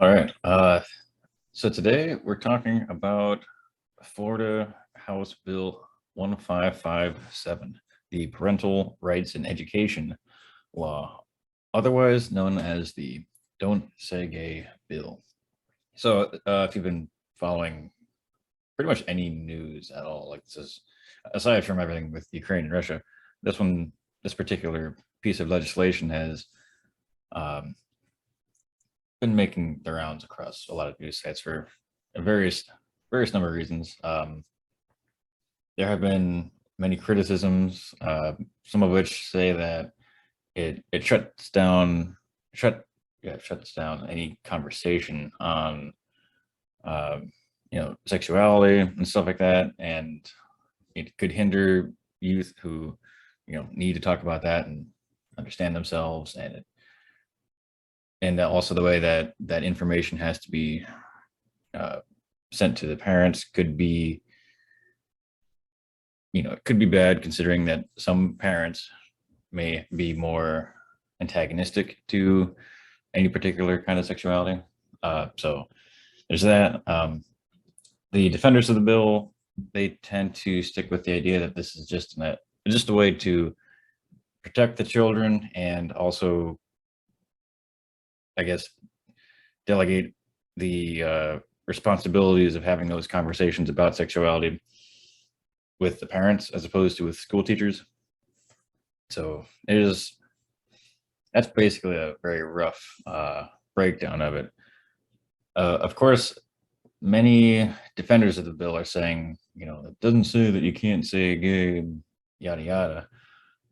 All right. So today we're talking about Florida House Bill 1557, the Parental Rights in Education Law, otherwise known as the Don't Say Gay Bill. So if you've been following pretty much any news at all, like this is aside from everything with Ukraine and Russia, this particular piece of legislation has um, been making the rounds across a lot of news sites for various number of reasons. There have been many criticisms, some of which say that it shuts down any conversation on uh, sexuality and stuff like that, and it could hinder youth who need to talk about that and understand themselves, and also the way that information has to be uh, sent to the parents could be, it could be bad, considering that some parents may be more antagonistic to any particular kind of sexuality. So there's that. The defenders of the bill, they tend to stick with the idea that this is just a way to protect the children, and also, I guess, delegate the responsibilities of having those conversations about sexuality with the parents as opposed to with school teachers. So that's basically a very rough breakdown of it. Of course, many defenders of the bill are saying, it doesn't say that you can't say gay and yada yada.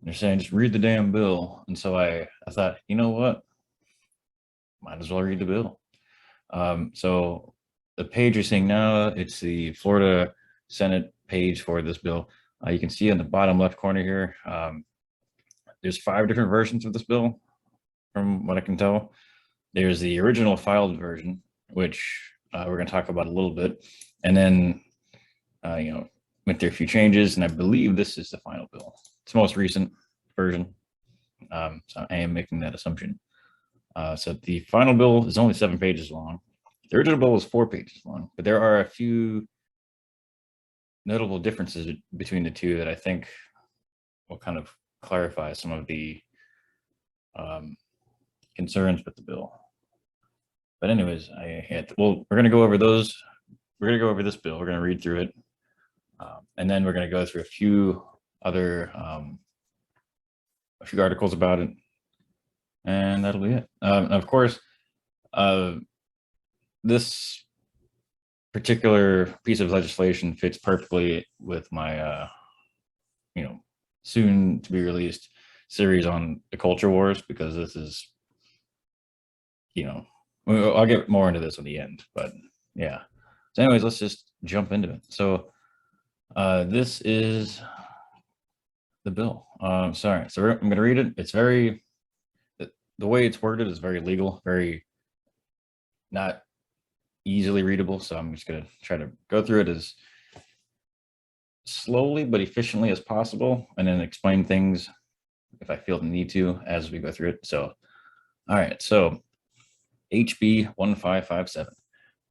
And they're saying just read the damn bill. And so I thought, you know what? Might as well read the bill. So the page you're seeing now, it's the Florida Senate page for this bill. You can see in the bottom left corner here, there's 5 different versions of this bill, from what I can tell. There's the original filed version, which we're going to talk about a little bit, and then went through a few changes, and I believe this is the final bill. It's the most recent version, so I am making that assumption. So the final bill is only 7 pages long. The original bill was 4 pages long, but there are a few notable differences between the two that I think will kind of clarify some of the concerns with the bill. But anyways, we're going to go over those. We're going to go over this bill. We're going to read through it, and then we're going to go through a few other a few articles about it, and that'll be it. Of course, this particular piece of legislation fits perfectly with my soon to be released series on the culture wars, because this is, I'll get more into this at the end, but yeah. So anyways, let's just jump into it. So this is the bill. Sorry. So I'm going to read it. It's very, the way it's worded is very legal, very not easily readable. So I'm just going to try to go through it as slowly but efficiently as possible, and then explain things if I feel the need to as we go through it. So, all right. So HB 1557,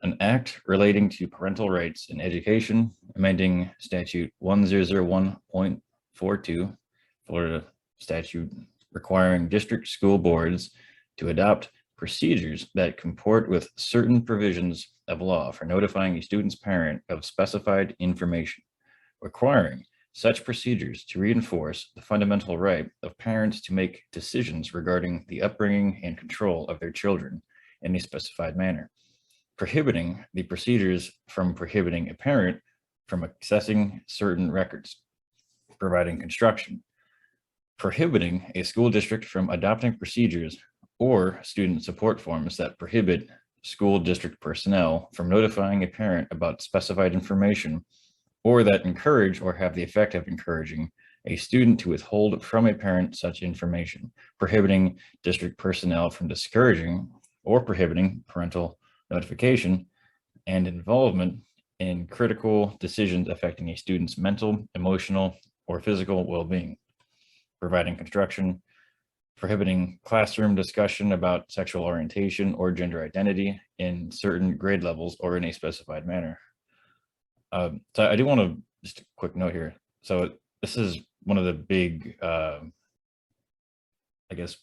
an act relating to parental rights in education, amending statute 1001.42, Florida statute requiring district school boards to adopt procedures that comport with certain provisions of law for notifying a student's parent of specified information, requiring such procedures to reinforce the fundamental right of parents to make decisions regarding the upbringing and control of their children in a specified manner, prohibiting the procedures from prohibiting a parent from accessing certain records, providing construction, prohibiting a school district from adopting procedures or student support forms that prohibit school district personnel from notifying a parent about specified information, or that encourage or have the effect of encouraging a student to withhold from a parent such information, prohibiting district personnel from discouraging or prohibiting parental notification and involvement in critical decisions affecting a student's mental, emotional, or physical well-being, providing construction prohibiting classroom discussion about sexual orientation or gender identity in certain grade levels or in a specified manner. So I do want to just a quick note here. So this is one of the big, I guess,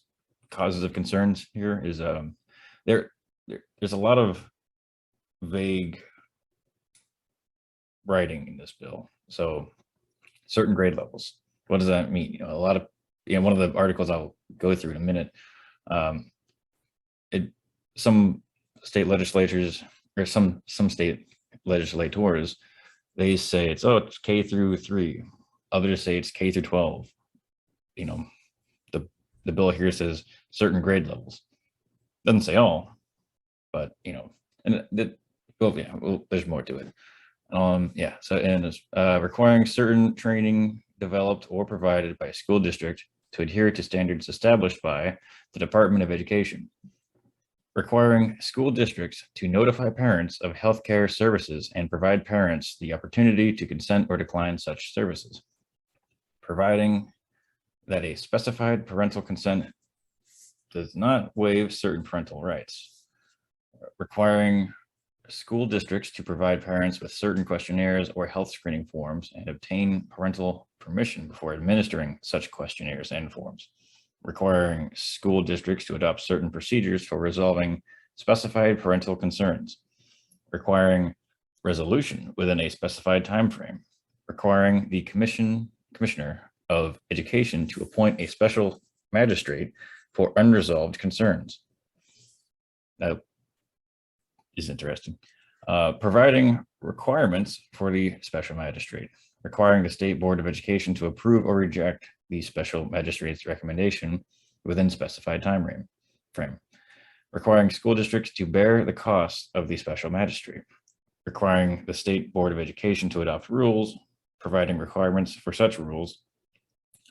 causes of concerns here is there's a lot of vague writing in this bill. So certain grade levels, what does that mean? A lot of, one of the articles I'll go through in a minute, some state legislatures or some state legislators, they say it's K through 3. Others say it's K through 12. The bill here says certain grade levels. Doesn't say all, but and there's more to it. So requiring certain training developed or provided by a school district to adhere to standards established by the Department of Education. Requiring school districts to notify parents of healthcare services and provide parents the opportunity to consent or decline such services. Providing that a specified parental consent does not waive certain parental rights. Requiring school districts to provide parents with certain questionnaires or health screening forms and obtain parental permission before administering such questionnaires and forms. Requiring school districts to adopt certain procedures for resolving specified parental concerns. Requiring resolution within a specified time frame. Requiring the Commissioner of Education to appoint a special magistrate for unresolved concerns. That is interesting. Providing requirements for the special magistrate. Requiring the State Board of Education to approve or reject the special magistrate's recommendation within specified time frame. Requiring school districts to bear the costs of the special magistrate. Requiring the State Board of Education to adopt rules, providing requirements for such rules.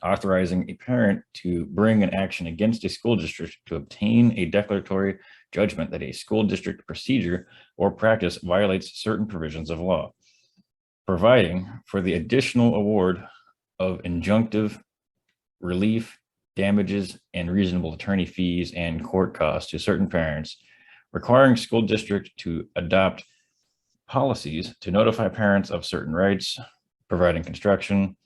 Authorizing a parent to bring an action against a school district to obtain a declaratory judgment that a school district procedure or practice violates certain provisions of law. Providing for the additional award of injunctive relief, damages, and reasonable attorney fees and court costs to certain parents. Requiring school district to adopt policies to notify parents of certain rights. Providing construction.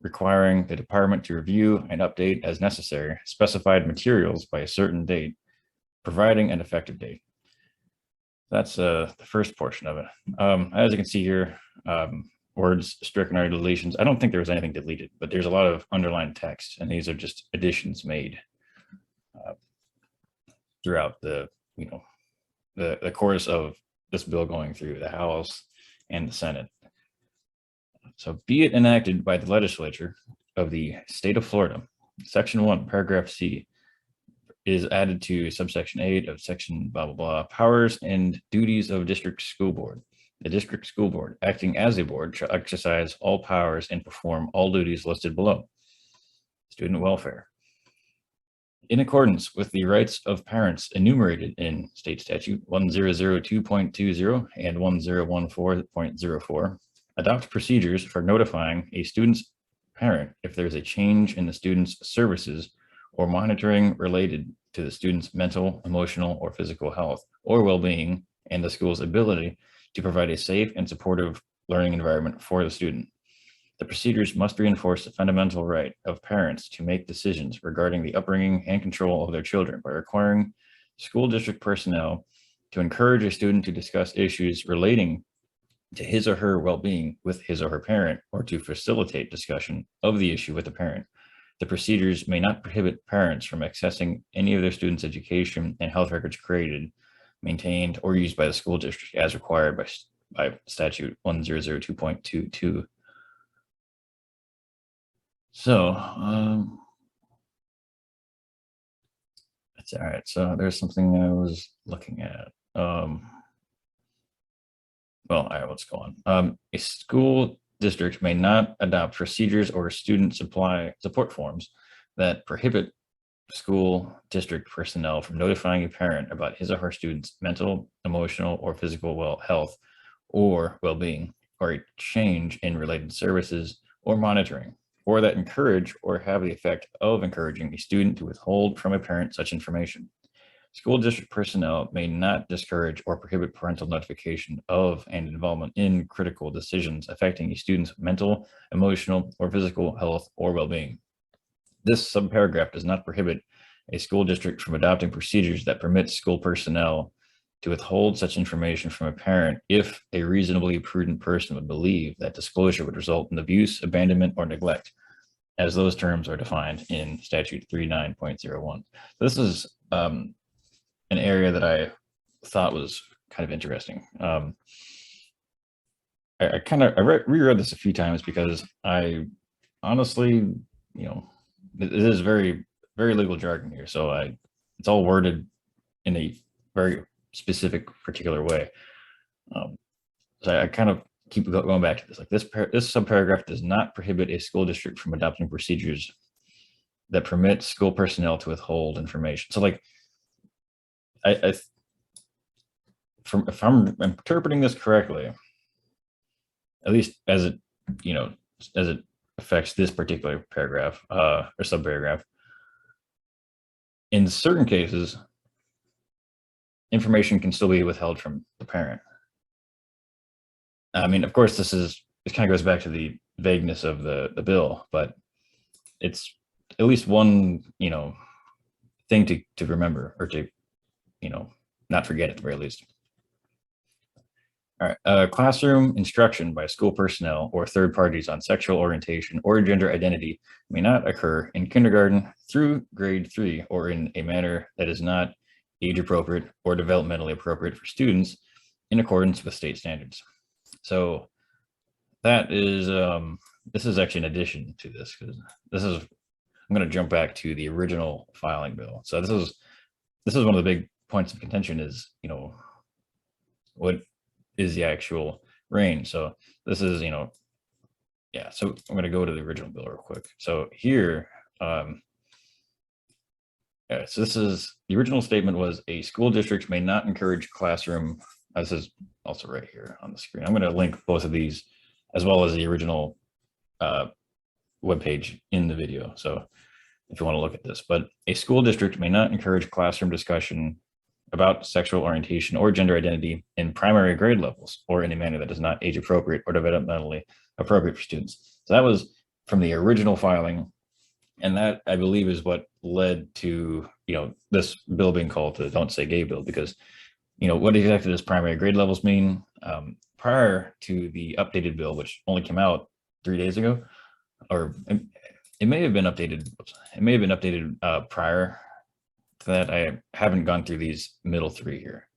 Requiring the department to review and update as necessary specified materials by a certain date, providing an effective date. That's the first portion of it. As you can see here, words stricken or deletions. I don't think there was anything deleted, but there's a lot of underlined text, and these are just additions made throughout the course of this bill going through the House and the Senate. So be it enacted by the legislature of the state of Florida, section 1, paragraph C is added to subsection 8 of section blah, blah, blah, powers and duties of district school board. The district school board, acting as a board, shall exercise all powers and perform all duties listed below. Student welfare. In accordance with the rights of parents enumerated in state statute 1002.20 and 1014.04, adopt procedures for notifying a student's parent if there's a change in the student's services or monitoring related to the student's mental, emotional, or physical health or well-being and the school's ability to provide a safe and supportive learning environment for the student. The procedures must reinforce the fundamental right of parents to make decisions regarding the upbringing and control of their children by requiring school district personnel to encourage a student to discuss issues relating to his or her well-being with his or her parent, or to facilitate discussion of the issue with the parent. The procedures may not prohibit parents from accessing any of their students' education and health records created, maintained, or used by the school district as required by statute 1002.22. So that's all right. So there's something I was looking at. Well, all right, let's go on. A school district may not adopt procedures or student support forms that prohibit school district personnel from notifying a parent about his or her student's mental, emotional, or physical health or well-being, or a change in related services or monitoring, or that encourage or have the effect of encouraging a student to withhold from a parent such information. School district personnel may not discourage or prohibit parental notification of and involvement in critical decisions affecting a student's mental, emotional, or physical health or well-being. This subparagraph does not prohibit a school district from adopting procedures that permit school personnel to withhold such information from a parent if a reasonably prudent person would believe that disclosure would result in abuse, abandonment, or neglect, as those terms are defined in statute 39.01. This is an area that I thought was kind of interesting. I reread this a few times because I honestly, it is very, very legal jargon here. So it's all worded in a very specific, particular way. So I kind of keep going back to this. Like this subparagraph does not prohibit a school district from adopting procedures that permit school personnel to withhold information. So like, if I'm interpreting this correctly, at least as it affects this particular paragraph or subparagraph, in certain cases, information can still be withheld from the parent. I mean, of course, this kind of goes back to the vagueness of the bill, but it's at least one, thing to remember or to, not forget at the very least. All right, classroom instruction by school personnel or third parties on sexual orientation or gender identity may not occur in kindergarten through grade 3 or in a manner that is not age appropriate or developmentally appropriate for students in accordance with state standards. So that is, this is actually an addition to this, because I'm going to jump back to the original filing bill. So this is one of the big points of contention is, what is the actual range? So this is, yeah, so I'm going to go to the original bill real quick. So here, yeah, so this is, the original statement was a school district may not encourage classroom, this is also right here on the screen. I'm going to link both of these as well as the original webpage in the video. So if you want to look at this, but a school district may not encourage classroom discussion about sexual orientation or gender identity in primary grade levels or in a manner that is not age appropriate or developmentally appropriate for students. So that was from the original filing. And that, I believe, is what led to, this bill being called the Don't Say Gay bill, because, what exactly does primary grade levels mean? Prior to the updated bill, which only came out 3 days ago, or it may have been updated. It may have been updated prior to that. I haven't gone through these middle three here,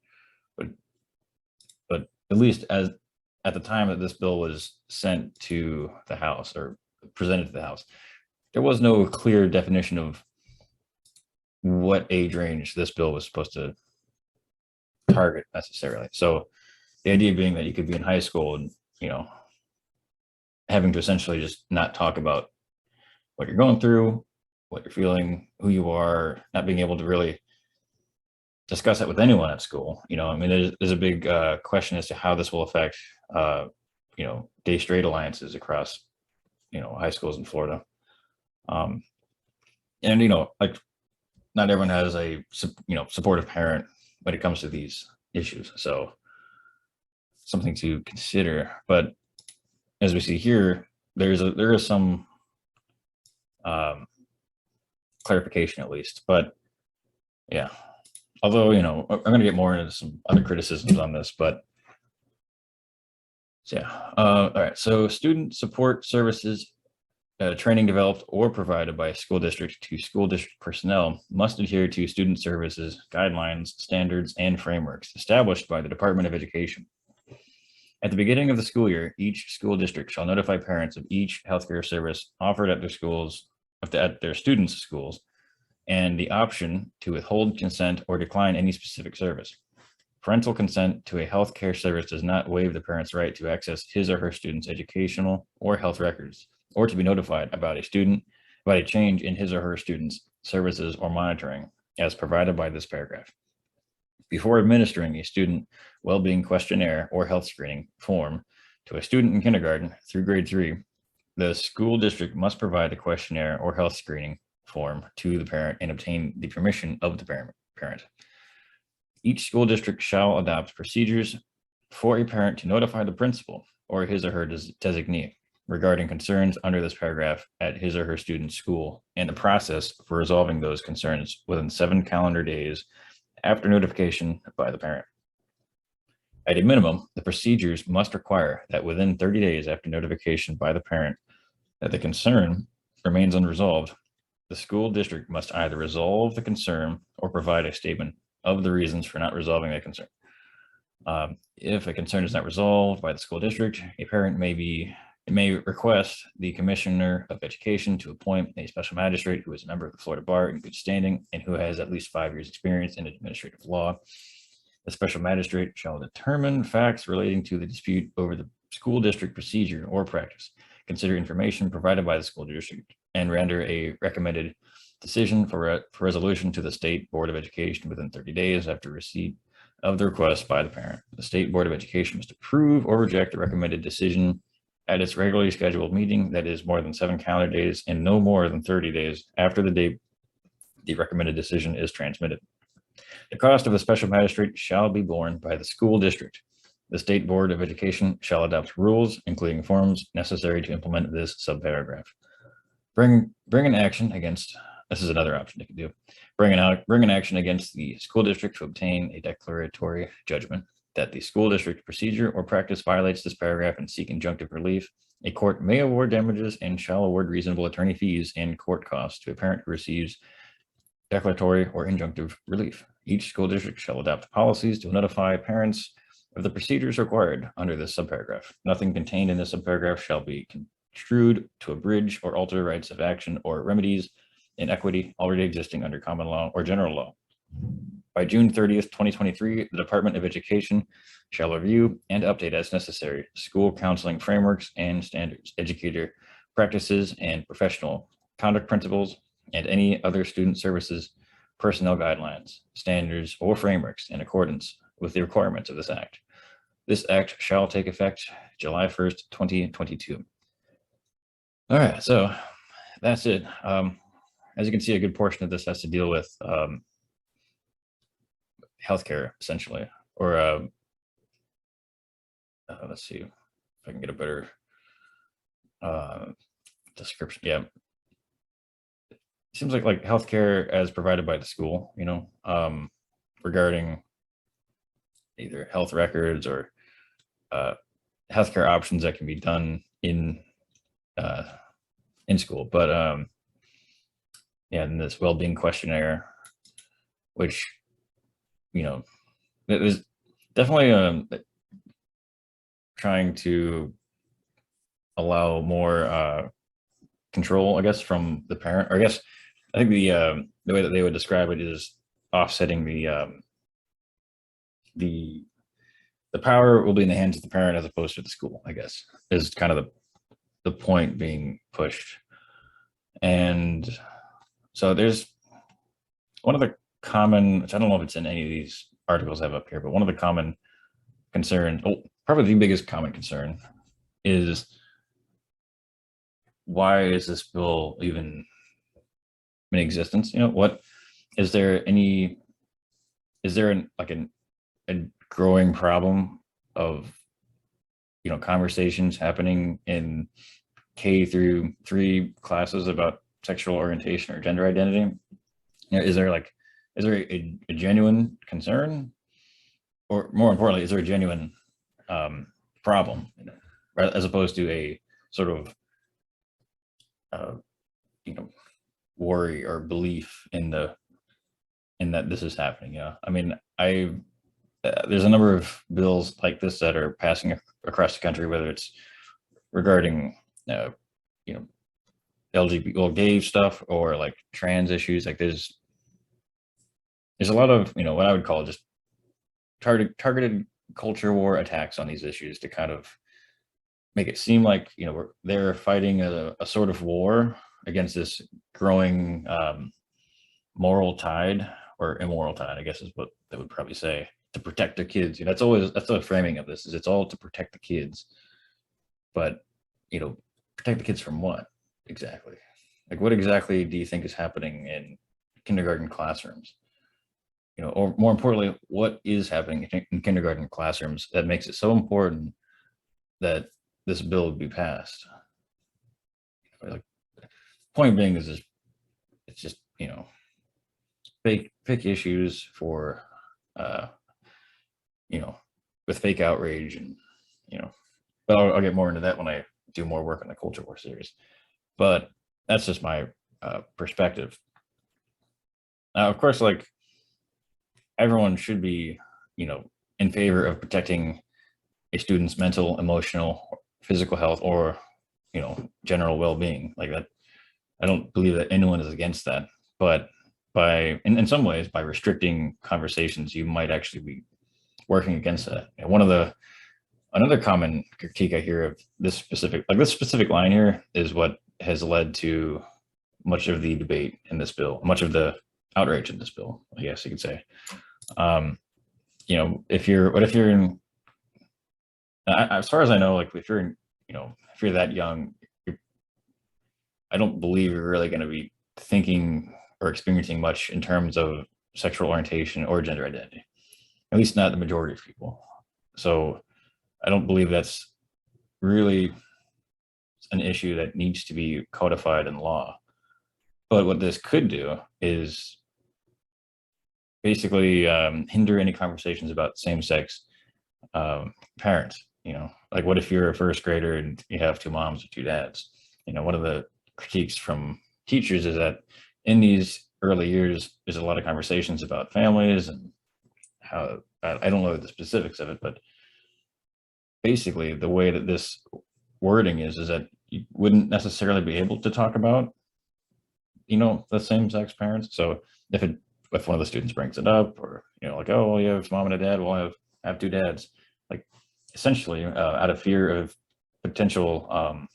but at least at the time that this bill was sent to the House or presented to the House, there was no clear definition of what age range this bill was supposed to target necessarily. So the idea being that you could be in high school and, having to essentially just not talk about what you're going through, what you're feeling, who you are, not being able to really discuss that with anyone at school. I mean, there's a big question as to how this will affect, gay straight alliances across, high schools in Florida. And, like not everyone has a, supportive parent when it comes to these issues. So something to consider, but as we see here, there is some clarification at least, but yeah, although, I'm going to get more into some other criticisms on this, but so, yeah. All right. So student support services, training developed or provided by a school district to school district personnel must adhere to student services, guidelines, standards, and frameworks established by the Department of Education. At the beginning of the school year, each school district shall notify parents of each healthcare service offered at their schools, at their students' schools, and the option to withhold consent or decline any specific service. Parental consent to a healthcare service does not waive the parent's right to access his or her student's educational or health records, or to be notified about a change in his or her student's services or monitoring as provided by this paragraph. Before administering a student well-being questionnaire or health screening form to a student in kindergarten through grade 3, The school district must provide a questionnaire or health screening form to the parent and obtain the permission of the parent. Each school district shall adopt procedures for a parent to notify the principal or his or her designee regarding concerns under this paragraph at his or her student's school, and the process for resolving those concerns within 7 calendar days after notification by the parent. At a minimum, the procedures must require that within 30 days after notification by the parent that the concern remains unresolved, the school district must either resolve the concern or provide a statement of the reasons for not resolving that concern. If a concern is not resolved by the school district, a parent may request the Commissioner of Education to appoint a special magistrate who is a member of the Florida Bar in good standing and who has at least 5 years experience in administrative law. The special magistrate shall determine facts relating to the dispute over the school district procedure or practice, consider information provided by the school district, and render a recommended decision for resolution to the State Board of Education within 30 days after receipt of the request by the parent. The State Board of Education must approve or reject the recommended decision at its regularly scheduled meeting that is more than 7 calendar days and no more than 30 days after the date the recommended decision is transmitted. The cost of the special magistrate shall be borne by the school district. The State Board of Education shall adopt rules, including forms necessary to implement this subparagraph. Bring an action against, this is another option you can do, bring an action against the school district to obtain a declaratory judgment that the school district procedure or practice violates this paragraph and seek injunctive relief. A court may award damages and shall award reasonable attorney fees and court costs to a parent who receives declaratory or injunctive relief. Each school district shall adopt policies to notify parents of the procedures required under this subparagraph. Nothing contained in this subparagraph shall be construed to abridge or alter rights of action or remedies in equity already existing under common law or general law. By June 30th, 2023, the Department of Education shall review and update as necessary school counseling frameworks and standards, educator practices and professional conduct principles, and any other student services personnel guidelines, standards, or frameworks in accordance with the requirements of this act. This act shall take effect July 1st, 2022. All right, so that's it. As you can see, a good portion of this has to deal with healthcare, essentially, or let's see if I can get a better description. Yeah, it seems like healthcare as provided by the school, regarding either health records or healthcare options that can be done in school. But yeah, and this well-being questionnaire, which it was definitely trying to allow more control, I guess, from the parent. Or I guess I think the way that they would describe it is offsetting the power will be in the hands of the parent as opposed to the school, I guess, is kind of the point being pushed. And so there's one of the common, which I don't know if it's in any of these articles I have up here, but one of the common concerns, probably the biggest common concern, is why is this bill even in existence? What is there a growing problem of conversations happening in K through 3 classes about sexual orientation or gender identity? Is there a genuine concern, or more importantly, is there a genuine problem, as opposed to a sort of worry or belief in that this is happening? I mean, there's a number of bills like this that are passing across the country, whether it's regarding LGBT, gay stuff, or like trans issues. Like there's a lot of what I would call just targeted culture war attacks on these issues to kind of make it seem like they're fighting a sort of war against this growing moral tide, or immoral tide, I guess is what they would probably say, to protect the kids. That's the framing of this, is it's all to protect the kids. But protect the kids from what exactly? Like, what exactly do you think is happening in kindergarten classrooms? Or more importantly, what is happening in kindergarten classrooms that makes it so important that this bill would be passed? Like, point being is just, it's just fake issues for uh with fake outrage, and but I'll get more into that when I do more work on the culture war series. But that's just my perspective. Now, of course, like, everyone should be in favor of protecting a student's mental, emotional, physical health, or general well-being. Like that, I don't believe that anyone is against that. But in some ways, by restricting conversations, you might actually be working against that. Another common critique I hear of this specific line here is what has led to much of the debate in this bill, much of the outrage in this bill, I guess you could say. If you're in, as far as I know, like, if you're in, if you're that young, I don't believe you're really going to be thinking or experiencing much in terms of sexual orientation or gender identity, at least not the majority of people. So I don't believe that's really an issue that needs to be codified in law. But what this could do is basically hinder any conversations about same-sex parents. Like, what if you're a first grader and you have two moms or two dads? One of the critiques from teachers is that in these early years, there's a lot of conversations about families and how, I don't know the specifics of it, but basically the way that this wording is that you wouldn't necessarily be able to talk about the same-sex parents. So if one of the students brings it up, or like, oh, well, you have mom and a dad, well, I have two dads, like, essentially out of fear of potential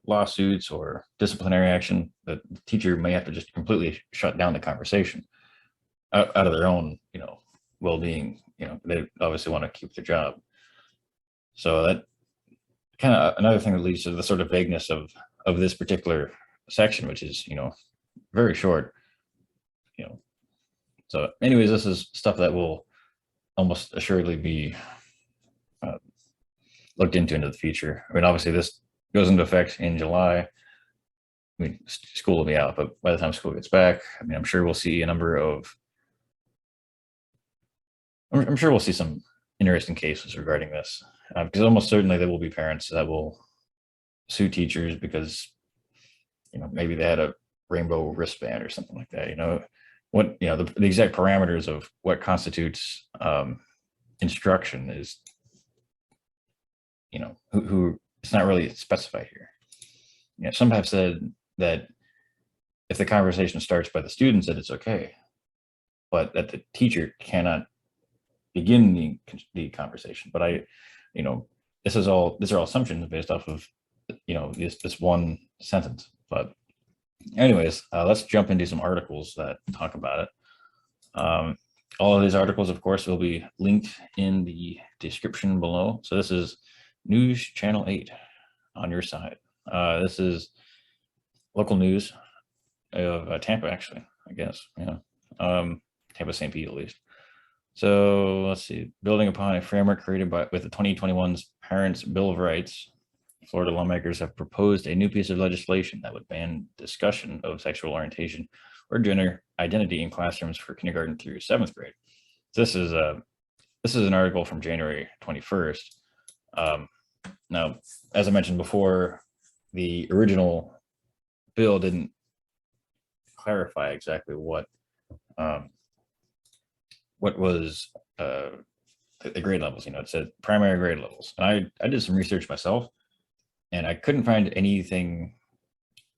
lawsuits or disciplinary action, the teacher may have to just completely shut down the conversation out of their own well-being. They obviously want to keep their job. So that kind of another thing that leads to the sort of vagueness of this particular section, which is very short. So anyways, this is stuff that will almost assuredly be looked into the future. I mean, obviously this goes into effect in July. I mean, school will be out, but by the time school gets back, I mean, I'm sure we'll see I'm sure we'll see some interesting cases regarding this, because almost certainly there will be parents that will sue teachers because maybe they had a rainbow wristband or something like that. What the exact parameters of what constitutes instruction is who it's not really specified here. Some have said that if the conversation starts by the students, that it's okay, but that the teacher cannot begin the conversation. But these are all assumptions based off of this one sentence. But anyways, let's jump into some articles that talk about it. All of these articles, of course, will be linked in the description below. So this is News Channel 8 on your side. This is local news of Tampa, actually, I guess. Tampa, St. Pete, at least. So let's see. Building upon a framework created with the 2021's Parents' Bill of Rights, Florida lawmakers have proposed a new piece of legislation that would ban discussion of sexual orientation or gender identity in classrooms for kindergarten through 7th grade. This is an article from January 21st. Now, as I mentioned before, the original bill didn't clarify exactly what was the grade levels. It said primary grade levels. And I did some research myself, and I couldn't find anything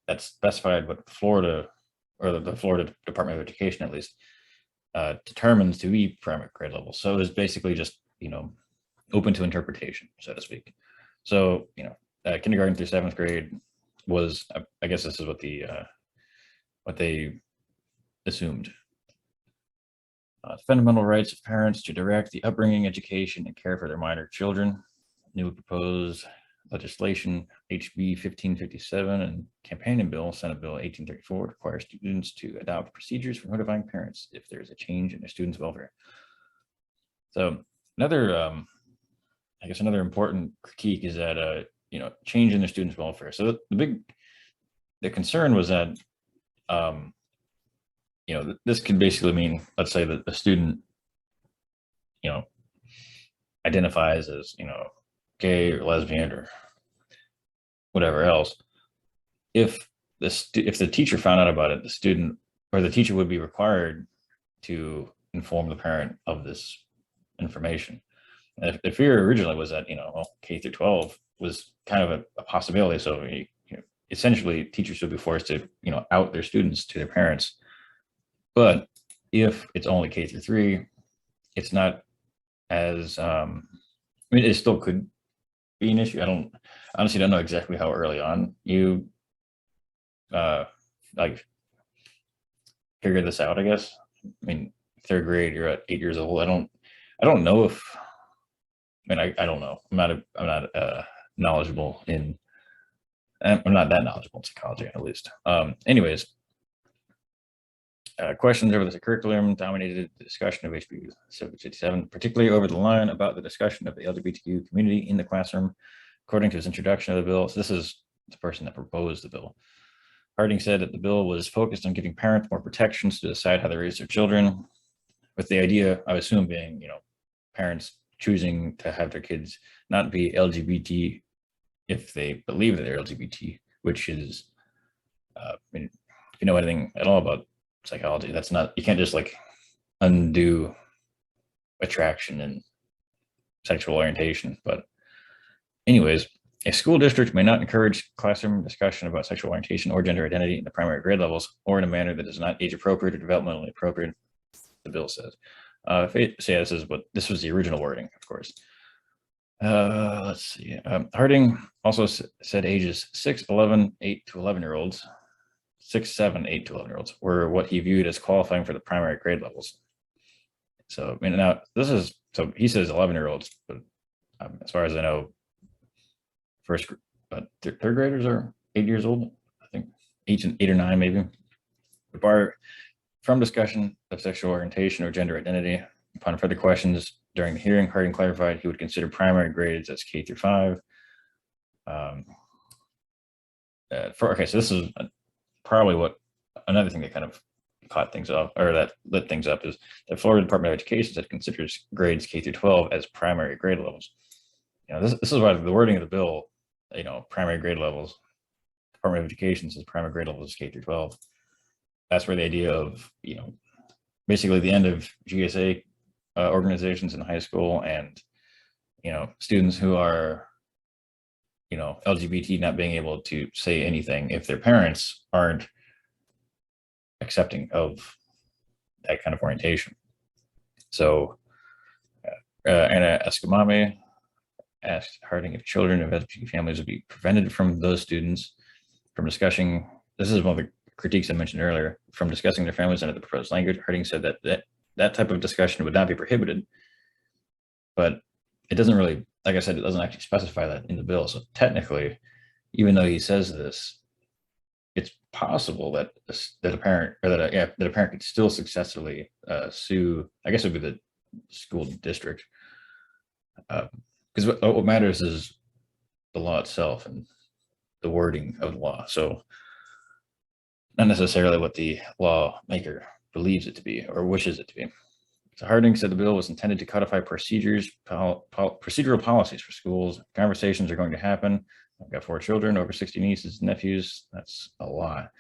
that specified what Florida, or the Florida Department of Education at least, determines to be primary grade levels. So it was basically just open to interpretation, so to speak. So kindergarten through 7th grade was, I guess this is what they assumed. Fundamental rights of parents to direct the upbringing, education, and care for their minor children. New proposed legislation, HB 1557, and companion bill, Senate Bill 1834, requires students to adopt procedures for notifying parents if there is a change in their students' welfare. So another, I guess, another important critique is that change in the students' welfare. So the concern was that this could basically mean, let's say that the student identifies as gay or lesbian or whatever else. If the teacher found out about it, the student or the teacher would be required to inform the parent of this information. And the fear originally was that K through 12 was kind of a possibility. So essentially, teachers would be forced to out their students to their parents. But if it's only K through 3, it's not as it still could be an issue. I honestly don't know exactly how early on you like figure this out, I guess. I mean, 3rd grade, you're at 8 years old. I don't know if I don't know. I'm not knowledgeable in I'm not that knowledgeable in psychology, at least. Anyways, questions over the curriculum dominated the discussion of HB 757, particularly over the line about the discussion of the LGBTQ community in the classroom. According to his introduction of the bill, so this is the person that proposed the bill. Harding said that the bill was focused on giving parents more protections to decide how they raise their children, with the idea, I assume, being, parents choosing to have their kids not be LGBT if they believe that they're LGBT, which is, if you know anything at all about psychology, that's not, you can't just undo attraction and sexual orientation. But anyways, a school district may not encourage classroom discussion about sexual orientation or gender identity in the primary grade levels or in a manner that is not age appropriate or developmentally appropriate, the bill says. This was the original wording, of course. Let's see. Harding also said ages 6, 11, 8 to 11-year-olds, 6, 7, 8 to 11-year-olds were what he viewed as qualifying for the primary grade levels. So, now so he says 11-year-olds, but as far as I know, third graders are 8 years old. I think 8 or 9, maybe. The bar from discussion of sexual orientation or gender identity. Upon further questions during the hearing, Harding clarified he would consider primary grades as K through 5. So this is probably another thing that kind of caught things up, or that lit things up, is the Florida Department of Education that considers grades K through 12 as primary grade levels. This is why the wording of the bill, primary grade levels, Department of Education says primary grade levels is K through 12. That's where the idea of, basically the end of GSA organizations in high school, and, students who are, LGBT not being able to say anything if their parents aren't accepting of that kind of orientation. So Anna Escamame asked Harding if children of LGBT families would be prevented from those students from discussing, this is one of the critiques I mentioned earlier, from discussing their families under the proposed language. Harding said that type of discussion would not be prohibited, but it doesn't really, like I said, it doesn't actually specify that in the bill. So technically, even though he says this, it's possible that a parent could still successfully sue. I guess it would be the school district, because what matters is the law itself and the wording of the law. So not necessarily what the lawmaker believes it to be or wishes it to be. So Harding said the bill was intended to codify procedural policies for schools. Conversations are going to happen. I've got 4 children, over 60 nieces and nephews. That's a lot.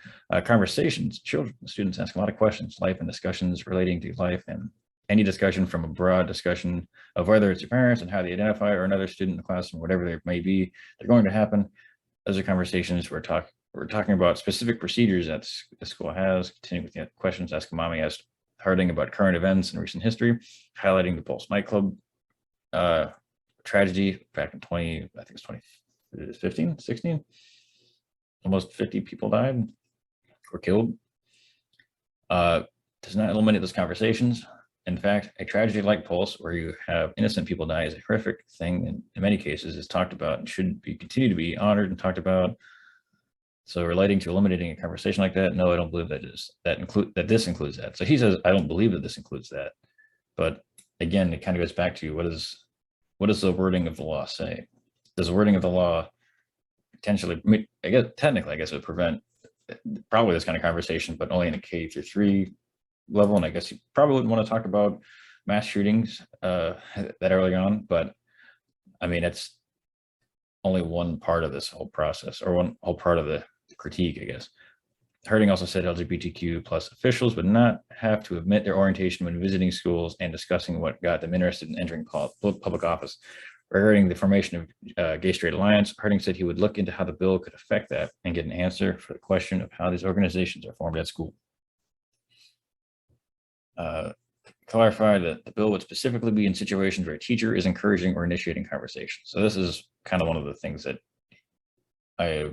Conversations, students ask a lot of questions, life and discussions relating to life, and any discussion from a broad discussion of whether it's your parents and how they identify, or another student in the classroom, whatever they may be, they're going to happen. Those are conversations we're talking about specific procedures that the school has. Continuing with the questions, Escamame asked Harding about current events and recent history, highlighting the Pulse nightclub tragedy back in 2015, 16. Almost 50 people died or killed. Does not eliminate those conversations. In fact, a tragedy like Pulse, where you have innocent people die, is a horrific thing, and in many cases is talked about and should be continue to be honored and talked about. So relating to eliminating a conversation like that, no, I don't believe that this includes that. So he says, I don't believe that this includes that. But again, it kind of goes back to what does the wording of the law say? Does the wording of the law potentially, I guess technically, I guess it would prevent probably this kind of conversation, but only in a K-3 level. And I guess you probably wouldn't want to talk about mass shootings that early on, but I mean, it's only one part of this whole process, or one whole part of the critique, I guess. Harding also said LGBTQ plus officials would not have to admit their orientation when visiting schools and discussing what got them interested in entering public office. Regarding the formation of Gay-Straight Alliance, Harding said he would look into how the bill could affect that and get an answer for the question of how these organizations are formed at school. Clarify that the bill would specifically be in situations where a teacher is encouraging or initiating conversation. So this is kind of one of the things that I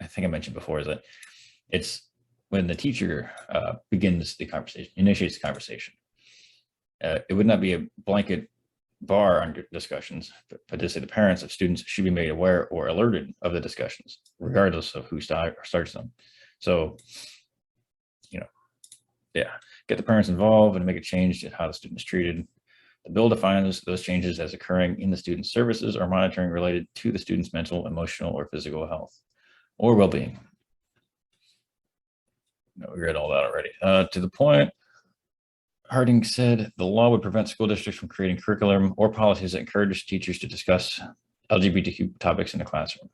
think I mentioned before, is that it's when the teacher begins the conversation, initiates the conversation. It would not be a blanket bar on discussions, but to say the parents of students should be made aware or alerted of the discussions, regardless of who starts them. So, yeah, get the parents involved and make a change in how the student is treated. The bill defines those changes as occurring in the student's services or monitoring related to the student's mental, emotional, or physical health or well-being. We read all that already. To the point, Harding said the law would prevent school districts from creating curriculum or policies that encourage teachers to discuss LGBTQ topics in the classroom.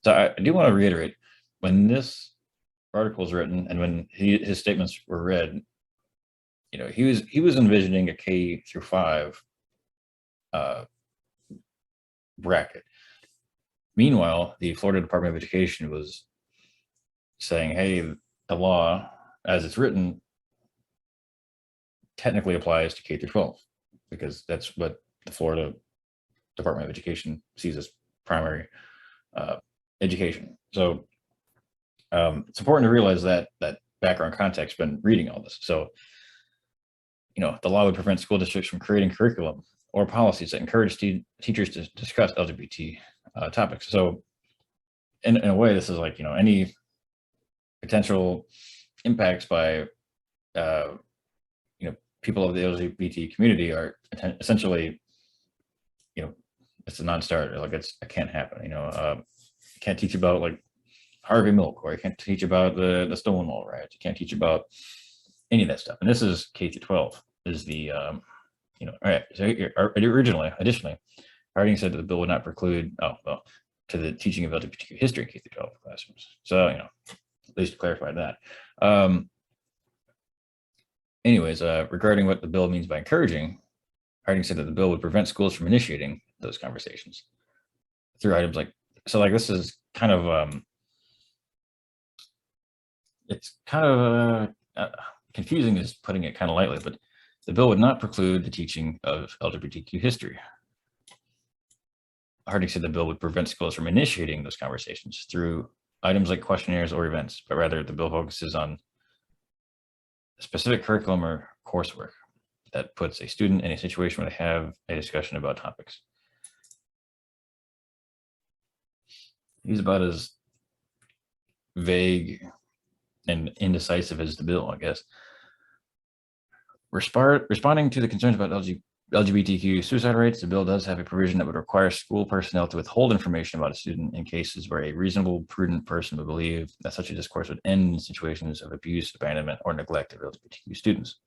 So I do want to reiterate, when this article was written and when his statements were read, he was envisioning a K-5 bracket. Meanwhile, the Florida Department of Education was saying, hey, the law as it's written technically applies to K-12, because that's what the Florida Department of Education sees as primary education. So it's important to realize that background context when reading all this. So, the law would prevent school districts from creating curriculum or policies that encourage teachers to discuss LGBT topics. So in a way, this is like, any potential impacts by, people of the LGBT community are essentially, it's a non-starter. Like it can't happen. Can't teach about like Harvey Milk, or you can't teach about the Stonewall riots. You can't teach about any of that stuff. And this is K-12 is the, all right. So additionally, Harding said that the bill would not preclude, to the teaching of LGBTQ history in K-12 classrooms. So, at least to clarify that. Anyways, regarding what the bill means by encouraging, Harding said that the bill would prevent schools from initiating those conversations through items like, this is kind of, it's kind of confusing is putting it kind of lightly, but the bill would not preclude the teaching of LGBTQ history. Harding said the bill would prevent schools from initiating those conversations through items like questionnaires or events, but rather the bill focuses on specific curriculum or coursework that puts a student in a situation where they have a discussion about topics. He's about as vague and indecisive as the bill, I guess. Responding to the concerns about LGBTQ suicide rates, the bill does have a provision that would require school personnel to withhold information about a student in cases where a reasonable, prudent person would believe that such a discourse would end in situations of abuse, abandonment, or neglect of LGBTQ students.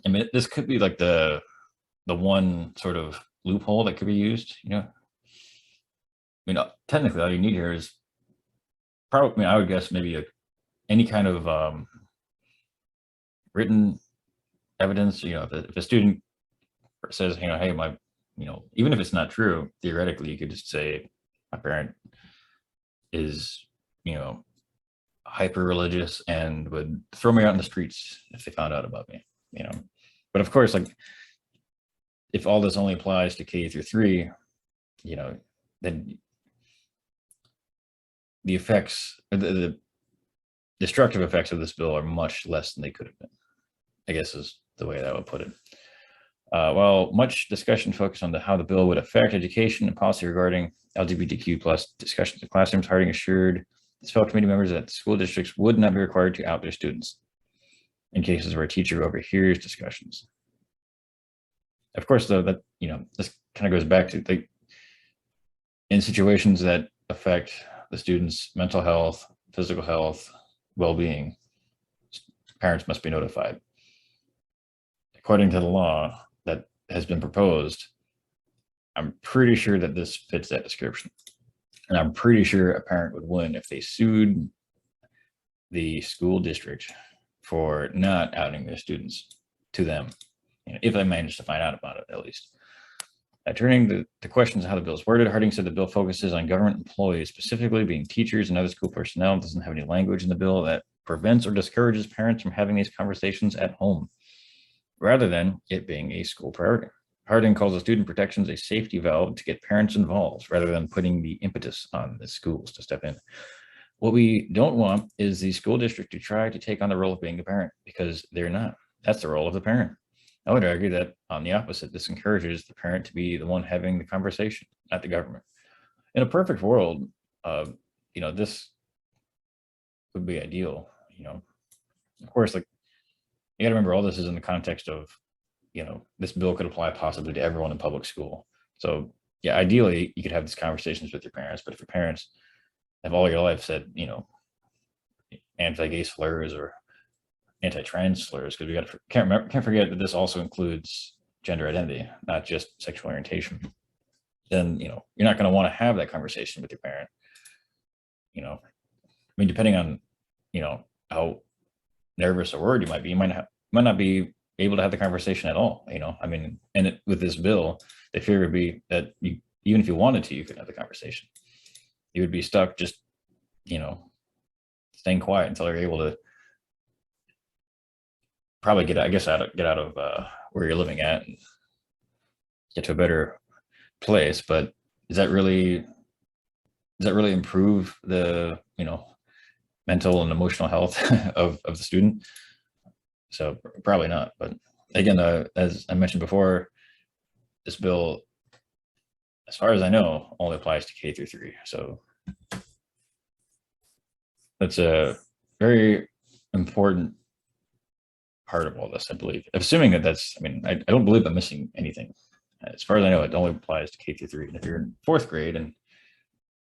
I mean, this could be like the one sort of loophole that could be used, technically all you need here is probably, I would guess maybe any kind of written evidence, if a student says, hey, even if it's not true, theoretically, you could just say my parent is, hyper religious and would throw me out in the streets if they found out about me, But of course, like if all this only applies to K-3, then the effects, the destructive effects of this bill are much less than they could have been, I guess is the way that I would put it. While much discussion focused on how the bill would affect education and policy regarding LGBTQ plus discussions in classrooms, Harding assured his fellow committee members that school districts would not be required to out their students in cases where a teacher overhears discussions. Of course, though, that this kind of goes back to in situations that affect the students' mental health, physical health, well-being, parents must be notified. According to the law that has been proposed, I'm pretty sure that this fits that description. And I'm pretty sure a parent would win if they sued the school district for not outing their students to them, if they manage to find out about it, at least. Turning to questions of how the bill is worded, Harding said the bill focuses on government employees, specifically being teachers and other school personnel. It doesn't have any language in the bill that prevents or discourages parents from having these conversations at home, rather than it being a school priority. Harding calls the student protections a safety valve to get parents involved, rather than putting the impetus on the schools to step in. What we don't want is the school district to try to take on the role of being the parent, because they're not. That's the role of the parent. I would argue that on the opposite, this encourages the parent to be the one having the conversation, not the government. In a perfect world, this would be ideal. Of course, you got to remember all this is in the context of, this bill could apply possibly to everyone in public school. So yeah, ideally you could have these conversations with your parents, but if your parents have all your life said, anti-gay slurs or anti-trans slurs, because can't forget that this also includes gender identity, not just sexual orientation, then you're not going to want to have that conversation with your parent. Depending on how nervous or worried you might be, you might not be able to have the conversation at all. With this bill, the fear would be that even if you wanted to, you couldn't have the conversation. You would be stuck just staying quiet until you're able to probably get out of where you're living at and get to a better place. But does that really improve the mental and emotional health of the student? So probably not. But again, as I mentioned before, this bill, as far as I know, only applies to K through 3. So that's a very important part of all this, I believe. Assuming that's, I don't believe I'm missing anything. As far as I know, it only applies to K through 3. And if you're in 4th grade and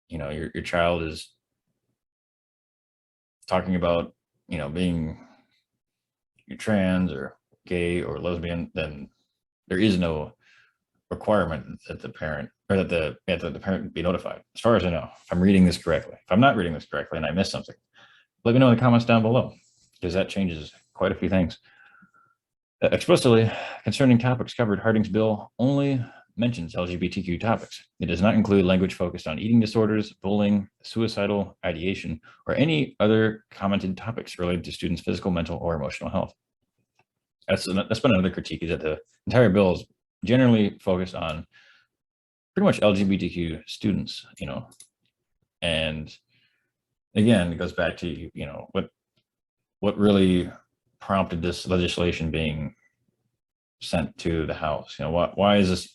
your child is talking about being trans or gay or lesbian, then there is no requirement that the parent be notified, as far as I know, if I'm reading this correctly. If I'm not reading this correctly and I missed something, let me know in the comments down below, because that changes quite a few things. Explicitly concerning topics covered, Harding's bill only mentions LGBTQ topics. It does not include language focused on eating disorders, bullying, suicidal ideation, or any other commented topics related to students' physical, mental, or emotional health. That's been another critique, is that the entire bill is generally focused on pretty much LGBTQ students, and again, it goes back to, what really prompted this legislation being sent to the House. Why is this,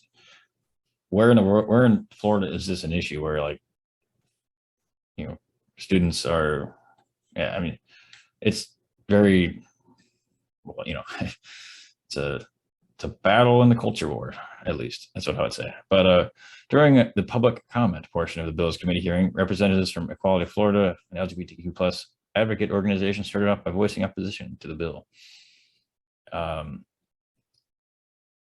where in Florida is this an issue where students are, it's very, it's a battle in the culture war, at least. That's what I would say. But during the public comment portion of the bill's committee hearing, representatives from Equality Florida and LGBTQ plus advocate organizations started off by voicing opposition to the bill.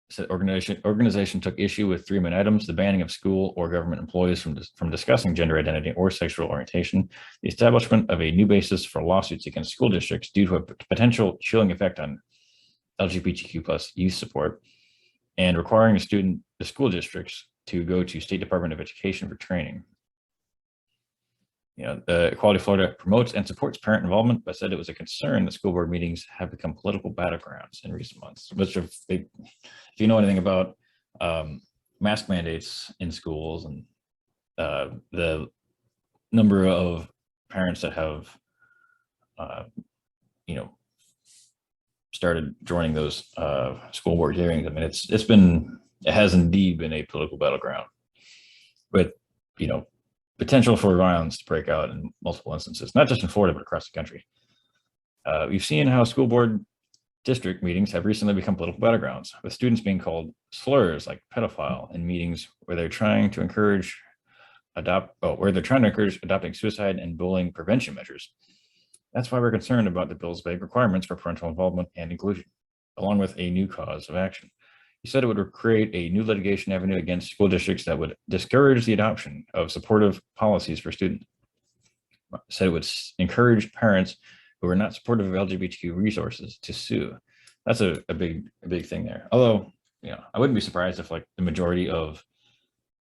So organization took issue with 3 main items: the banning of school or government employees from discussing gender identity or sexual orientation, the establishment of a new basis for lawsuits against school districts due to a potential chilling effect on LGBTQ plus youth support, and requiring the school districts to go to State Department of Education for training. The Equality Florida promotes and supports parent involvement, but said it was a concern that school board meetings have become political battlegrounds in recent months. Which, if you know anything about mask mandates in schools and the number of parents that have, started joining those school board hearings. I mean, it has indeed been a political battleground with, you know, potential for violence to break out in multiple instances, not just in Florida, but across the country. We've seen how school board district meetings have recently become political battlegrounds, with students being called slurs like pedophile in meetings where they're trying to encourage adopting suicide and bullying prevention measures. That's why we're concerned about the bill's vague requirements for parental involvement and inclusion, along with a new cause of action. He said it would create a new litigation avenue against school districts that would discourage the adoption of supportive policies for students. Said it would encourage parents who are not supportive of LGBTQ resources to sue. That's a big thing there. Although, I wouldn't be surprised if like the majority of,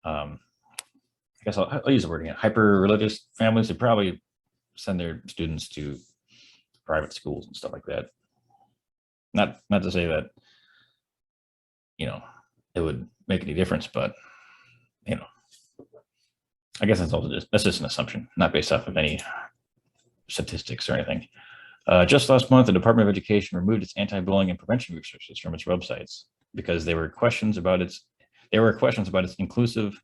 I guess I'll use the word again, hyper-religious families would probably send their students to private schools and stuff like that. Not to say that, it would make any difference, but, I guess that's just an assumption, not based off of any statistics or anything. Just last month, the Department of Education removed its anti-bullying and prevention resources from its websites because there were questions about its inclusive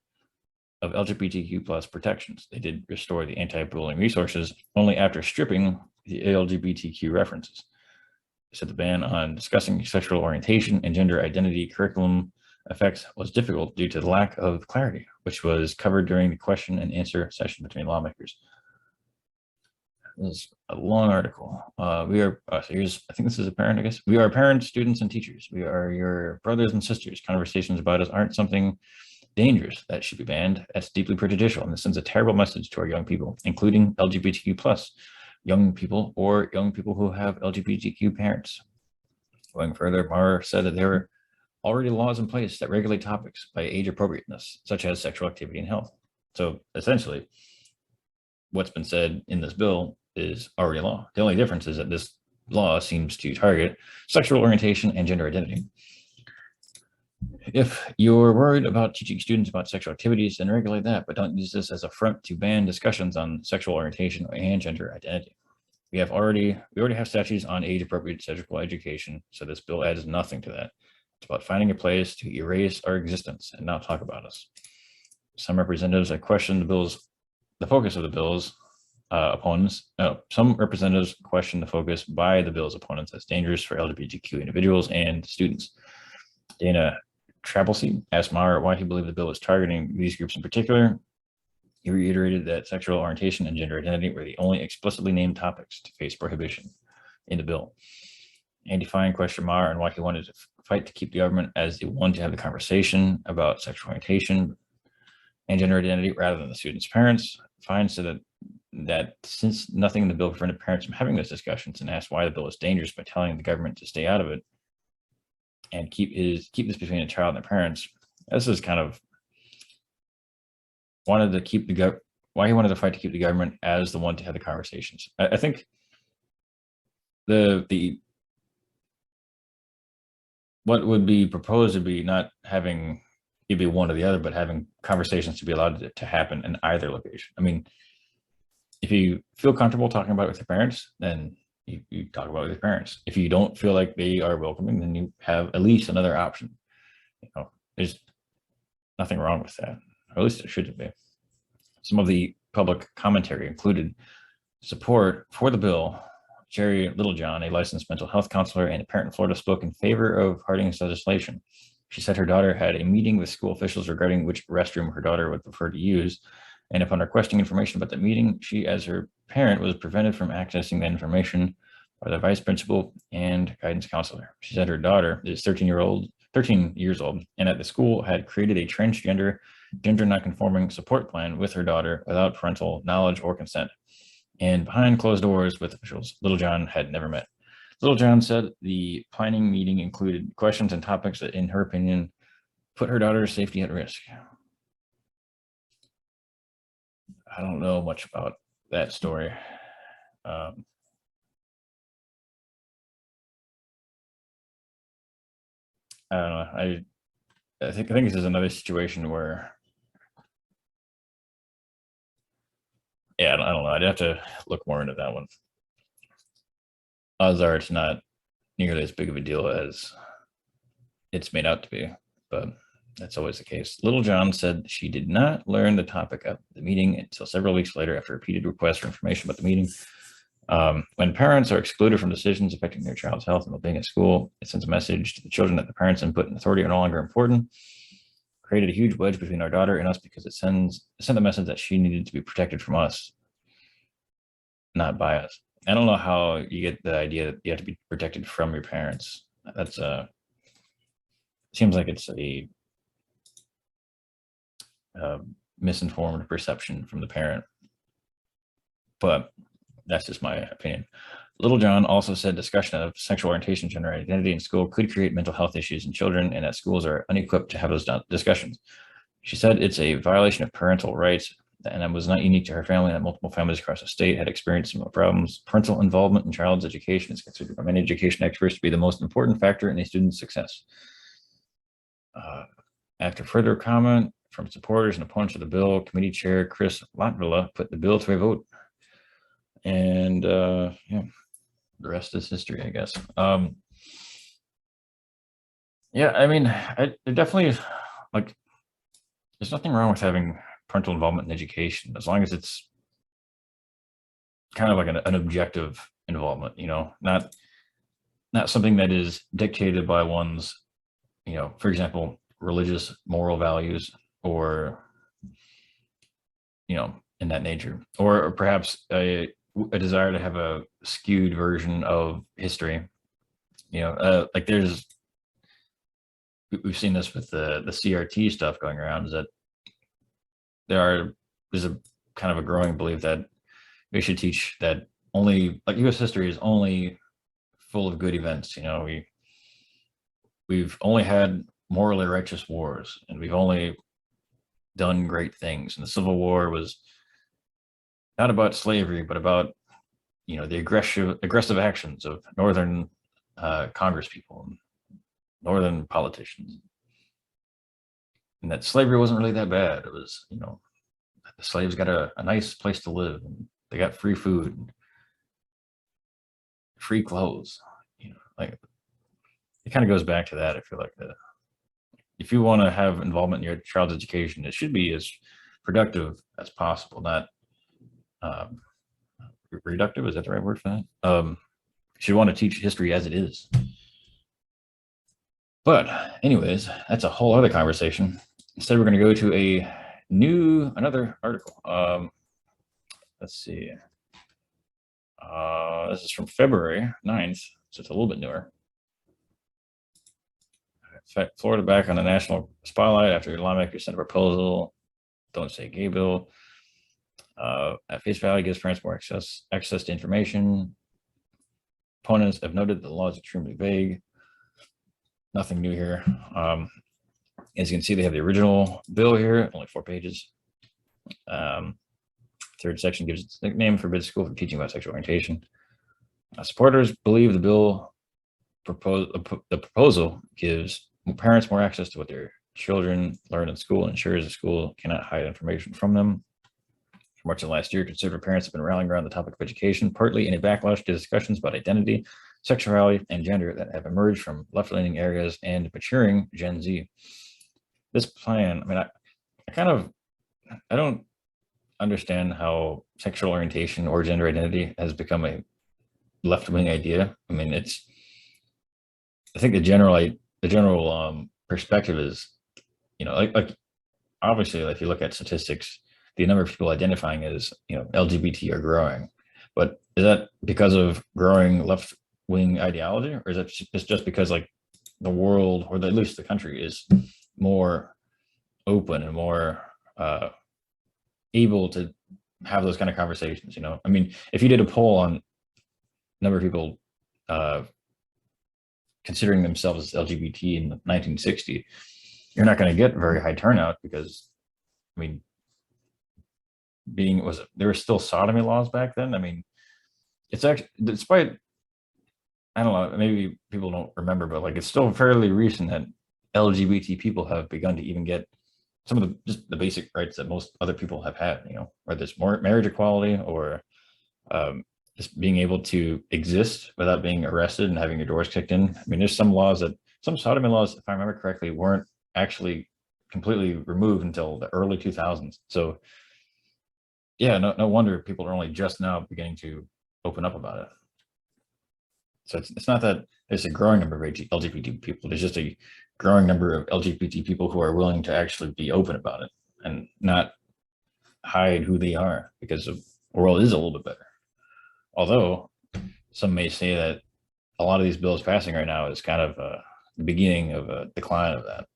of LGBTQ plus protections. They did restore the anti-bullying resources only after stripping the LGBTQ references. They said the ban on discussing sexual orientation and gender identity curriculum effects was difficult due to the lack of clarity, which was covered during the question and answer session between lawmakers. This is a long article. I think this is a parent, I guess. We are parents, students, and teachers. We are your brothers and sisters. Conversations about us aren't something dangerous that should be banned. That's deeply prejudicial, and this sends a terrible message to our young people, including LGBTQ plus young people or young people who have LGBTQ parents. Going further, Maher said that there were already laws in place that regulate topics by age appropriateness, such as sexual activity and health. So essentially, what's been said in this bill is already law. The only difference is that this law seems to target sexual orientation and gender identity. If you're worried about teaching students about sexual activities, then regulate that, but don't use this as a front to ban discussions on sexual orientation and gender identity. We already have statutes on age-appropriate sexual education, so this bill adds nothing to that. It's about finding a place to erase our existence and not talk about us. Some representatives have questioned the focus of the bill's opponents. Some representatives question the focus by the bill's opponents as dangerous for LGBTQ individuals and students. Dana Travelseed asked Maher why he believed the bill was targeting these groups in particular. He reiterated that sexual orientation and gender identity were the only explicitly named topics to face prohibition in the bill. Andy Fine questioned Maher on why he wanted to fight to keep the government as the one to have the conversation about sexual orientation and gender identity rather than the students' parents. Fine said that since nothing in the bill prevented parents from having those discussions, and asked why the bill is dangerous by telling the government to stay out of it and keep this between a child and their parents. This is kind of why he wanted to fight to keep the government as the one to have the conversations. I think the what would be proposed would be not having it be one or the other, but having conversations to be allowed to happen in either location. I mean, if you feel comfortable talking about it with your parents, then you talk about it with your parents. If you don't feel like they are welcoming, then you have at least another option. There's nothing wrong with that, or at least it shouldn't be. Some of the public commentary included support for the bill. Jerry Littlejohn, a licensed mental health counselor and a parent in Florida, spoke in favor of Harding's legislation. She said her daughter had a meeting with school officials regarding which restroom her daughter would prefer to use. And upon requesting information about the meeting, she, as her parent, was prevented from accessing that information by the vice principal and guidance counselor. She said her daughter is 13 years old, and at the school had created a transgender, gender nonconforming support plan with her daughter without parental knowledge or consent, and behind closed doors with officials Littlejohn had never met. Littlejohn said the planning meeting included questions and topics that, in her opinion, put her daughter's safety at risk. I don't know much about that story. I don't know. I think this is another situation where, I don't know. I'd have to look more into that one. Odds are it's not nearly as big of a deal as it's made out to be, but that's always the case. Little John said she did not learn the topic of the meeting until several weeks later after repeated requests for information about the meeting. When parents are excluded from decisions affecting their child's health and well-being at school, it sends a message to the children that the parents' input and authority are no longer important. Created a huge wedge between our daughter and us because it sent the message that she needed to be protected from us, not by us. I don't know how you get the idea that you have to be protected from your parents. That's seems like it's a misinformed perception from the parent, but that's just my opinion. Little John also said discussion of sexual orientation, gender identity in school could create mental health issues in children, and that schools are unequipped to have those discussions. She said it's a violation of parental rights, and it was not unique to her family, that multiple families across the state had experienced similar problems. Parental involvement in child's education is considered by many education experts to be the most important factor in a student's success. After further comment from supporters and opponents of the bill, committee chair Chris Latvilla put the bill to a vote. And yeah, the rest is history, I guess. Yeah, I mean, it definitely, like, there's nothing wrong with having parental involvement in education, as long as it's kind of like an objective involvement, you know, not something that is dictated by one's, you know, for example, religious moral values, or, you know, in that nature, or perhaps a desire to have a skewed version of history. You know, like we've seen this with the CRT stuff going around, is that there's a kind of a growing belief that we should teach that only, like, U.S. history is only full of good events. You know, we've only had morally righteous wars, and we've only done great things. And the Civil War was not about slavery, but about, you know, the aggressive actions of Northern Congress people, and Northern politicians, and that slavery wasn't really that bad. It was, you know, the slaves got a nice place to live, and they got free food, and free clothes. You know, like, it kind of goes back to that. I feel like if you want to have involvement in your child's education, it should be as productive as possible, not reductive. Is that the right word for that? You should want to teach history as it is. But anyways, that's a whole other conversation. Instead, we're going to go to another article. Let's see. This is from February 9th, so it's a little bit newer. Florida back on the national spotlight after lawmakers sent a proposal, Don't Say Gay bill. At face value, gives parents more access to information. Opponents have noted the law is extremely vague. Nothing new here. As you can see, they have the original bill here, only 4 pages. Third section gives its nickname, forbids school from teaching about sexual orientation. Supporters believe the proposal gives parents more access to what their children learn in school and ensures the school cannot hide information from them. For much of last year, conservative parents have been rallying around the topic of education, partly in a backlash to discussions about identity, sexuality, and gender that have emerged from left-leaning areas and maturing Gen Z. This plan, I mean, I don't understand how sexual orientation or gender identity has become a left-wing idea. I mean, I think the general perspective is, you know, like obviously, if you look at statistics, the number of people identifying as, you know, LGBT are growing. But is that because of growing left-wing ideology, or is it just because, like, the world, or at least the country, is more open and more able to have those kind of conversations? You know, I mean, if you did a poll on number of people considering themselves as LGBT in 1960, you're not going to get very high turnout, because, I mean, there were still sodomy laws back then. I mean, it's actually, despite, I don't know, maybe people don't remember, but, like, it's still fairly recent that LGBT people have begun to even get some of just the basic rights that most other people have had, you know, whether it's more marriage equality or just being able to exist without being arrested and having your doors kicked in. I mean, there's some laws that some sodomy laws, if I remember correctly, weren't actually completely removed until the early 2000s. So yeah, no wonder people are only just now beginning to open up about it. So it's not that there's a growing number of LGBT people. There's just a growing number of LGBT people who are willing to actually be open about it and not hide who they are, because the world is a little bit better. Although some may say that a lot of these bills passing right now is kind of the beginning of a decline of that,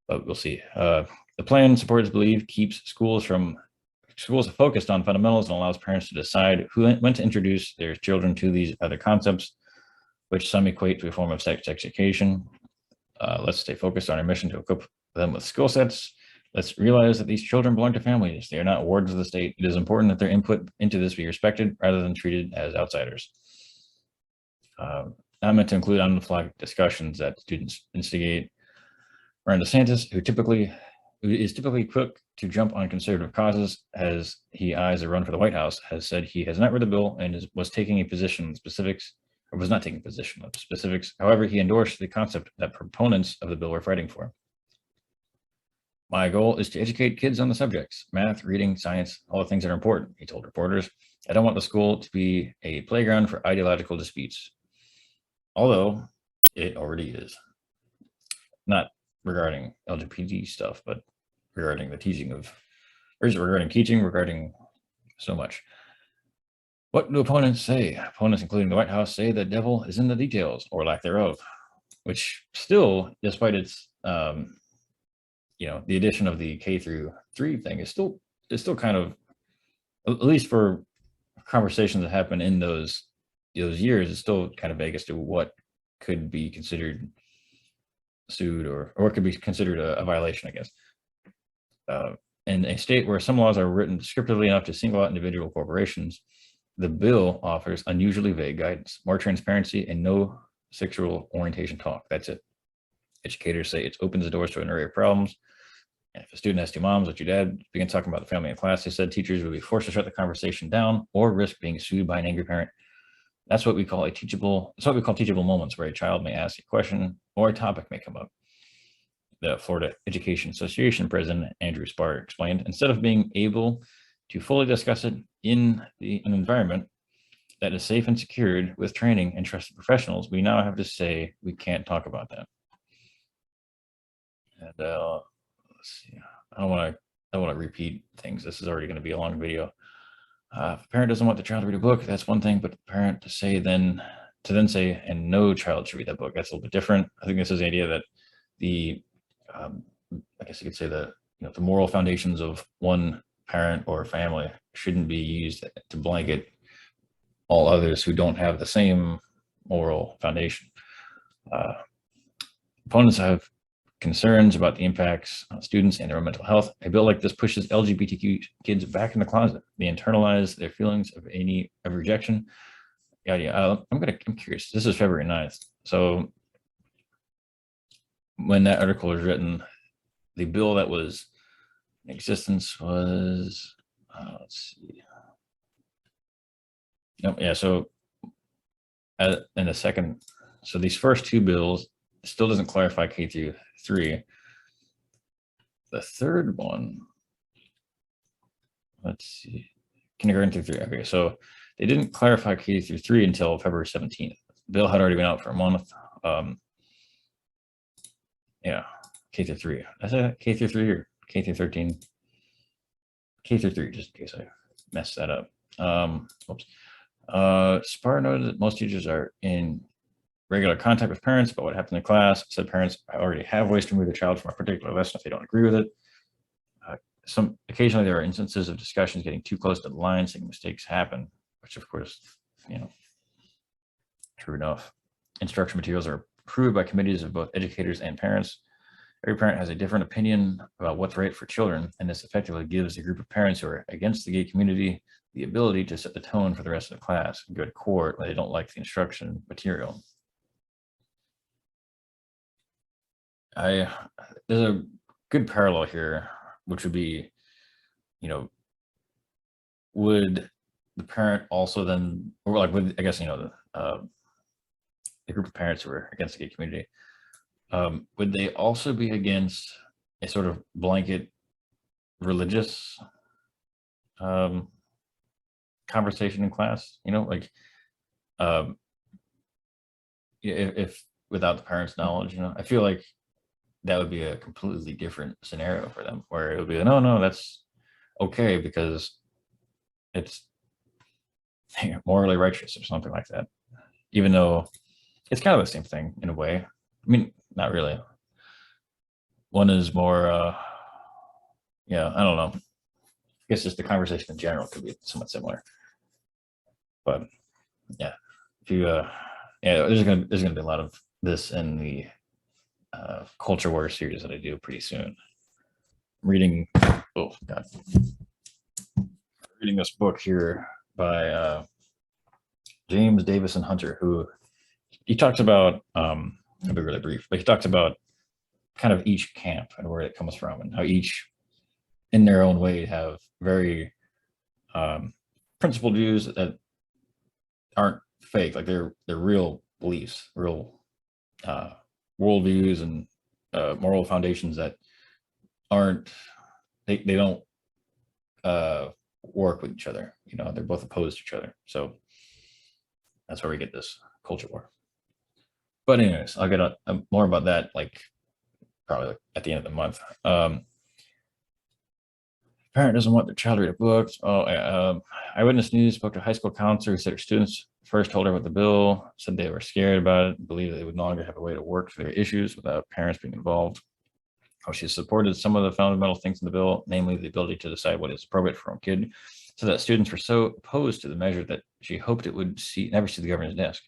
but we'll see. The plan, supporters believe, keeps schools focused on fundamentals and allows parents to decide when to introduce their children to these other concepts, which some equate to a form of sex education. Let's stay focused on our mission to equip them with skill sets. Let's realize that these children belong to families. They are not wards of the state. It is important that their input into this be respected rather than treated as outsiders. Not meant to include on-the-fly discussions that students instigate. Ron DeSantis, who is typically quick to jump on conservative causes as he eyes a run for the White House, has said he has not read the bill and was taking a position on specifics, or was not taking a position on specifics. However, he endorsed the concept that proponents of the bill were fighting for. My goal is to educate kids on the subjects, math, reading, science, all the things that are important, he told reporters. I don't want the school to be a playground for ideological disputes, although it already is. Not regarding LGBT stuff, but regarding the teaching of, or is it regarding teaching, regarding so much. What do opponents say? Opponents, including the White House, say the devil is in the details, or lack thereof, which still, despite its, the addition of the K-3 thing is still kind of, at least for conversations that happen in those years, it's still kind of vague as to what could be considered sued or could be considered a violation, I guess. In a state where some laws are written descriptively enough to single out individual corporations, the bill offers unusually vague guidance, more transparency, and no sexual orientation talk. That's it. Educators say it opens the doors to an array of problems. And if a student has two moms or two dads, begin talking about the family in class, they said teachers would be forced to shut the conversation down or risk being sued by an angry parent. That's what we call teachable moments, where a child may ask a question or a topic may come up. The Florida Education Association president, Andrew Spar, explained, instead of being able to fully discuss it in an environment that is safe and secured with training and trusted professionals, we now have to say we can't talk about that. And let's see, I don't want to repeat things. This is already going to be a long video. If a parent doesn't want the child to read a book, that's one thing, but the parent to then say, and no child should read that book, that's a little bit different. I think this is the idea that the, I guess you could say the moral foundations of one parent or family shouldn't be used to blanket all others who don't have the same moral foundation. Opponents have concerns about the impacts on students and their mental health. A bill like this pushes LGBTQ kids back in the closet. They internalize their feelings of rejection. Yeah. I'm curious. This is February 9th. So when that article was written, the bill that was in existence was, let's see. Yeah. So in a second, so these first two bills still doesn't clarify K-3. The third one, let's see, kindergarten through 3. Okay, so they didn't clarify K-3 until February 17th. The bill had already been out for a month. Yeah, K-3. I said K-3 or K-13? K-3, just in case I messed that up. Oops. Spar noted that most teachers are in regular contact with parents about what happened in class. Said parents already have ways to remove their child from a particular lesson if they don't agree with it. Occasionally there are instances of discussions getting too close to the line, saying mistakes happen, which of course, true enough. Instruction materials are approved by committees of both educators and parents. Every parent has a different opinion about what's right for children, and this effectively gives a group of parents who are against the gay community the ability to set the tone for the rest of the class and go to court when they don't like the instruction material. There's a good parallel here, which would be, would the parent also then, or like with, I guess, the group of parents who are against the gay community, would they also be against a sort of blanket religious um, conversation in class? Like um, if without the parents' knowledge, I feel like that would be a completely different scenario for them, where it would be, no, no, that's okay because it's morally righteous or something like that. Even though it's kind of the same thing in a way. I mean, not really. One is more, yeah, I don't know. I guess just the conversation in general could be somewhat similar. But yeah, if you, yeah, there's gonna be a lot of this in the culture war series that I do pretty soon. I'm reading, oh god, reading this book here by James Davison Hunter, who he talks about. I'll be really brief, but he talks about kind of each camp and where it comes from, and how each, in their own way, have very principled views that aren't fake, like they're real beliefs, real worldviews, and moral foundations that aren't, they don't work with each other. They're both opposed to each other. So that's where we get this culture war. But anyways, I'll get more about that like probably like at the end of the month. Parent doesn't want their child to read books. Eyewitness News spoke to a high school counselor who said her students first told her about the bill, said they were scared about it, believed that they would no longer have a way to work through their issues without parents being involved. How she supported some of the fundamental things in the bill, namely the ability to decide what is appropriate for a kid, so that students were so opposed to the measure that she hoped it would never see the governor's desk.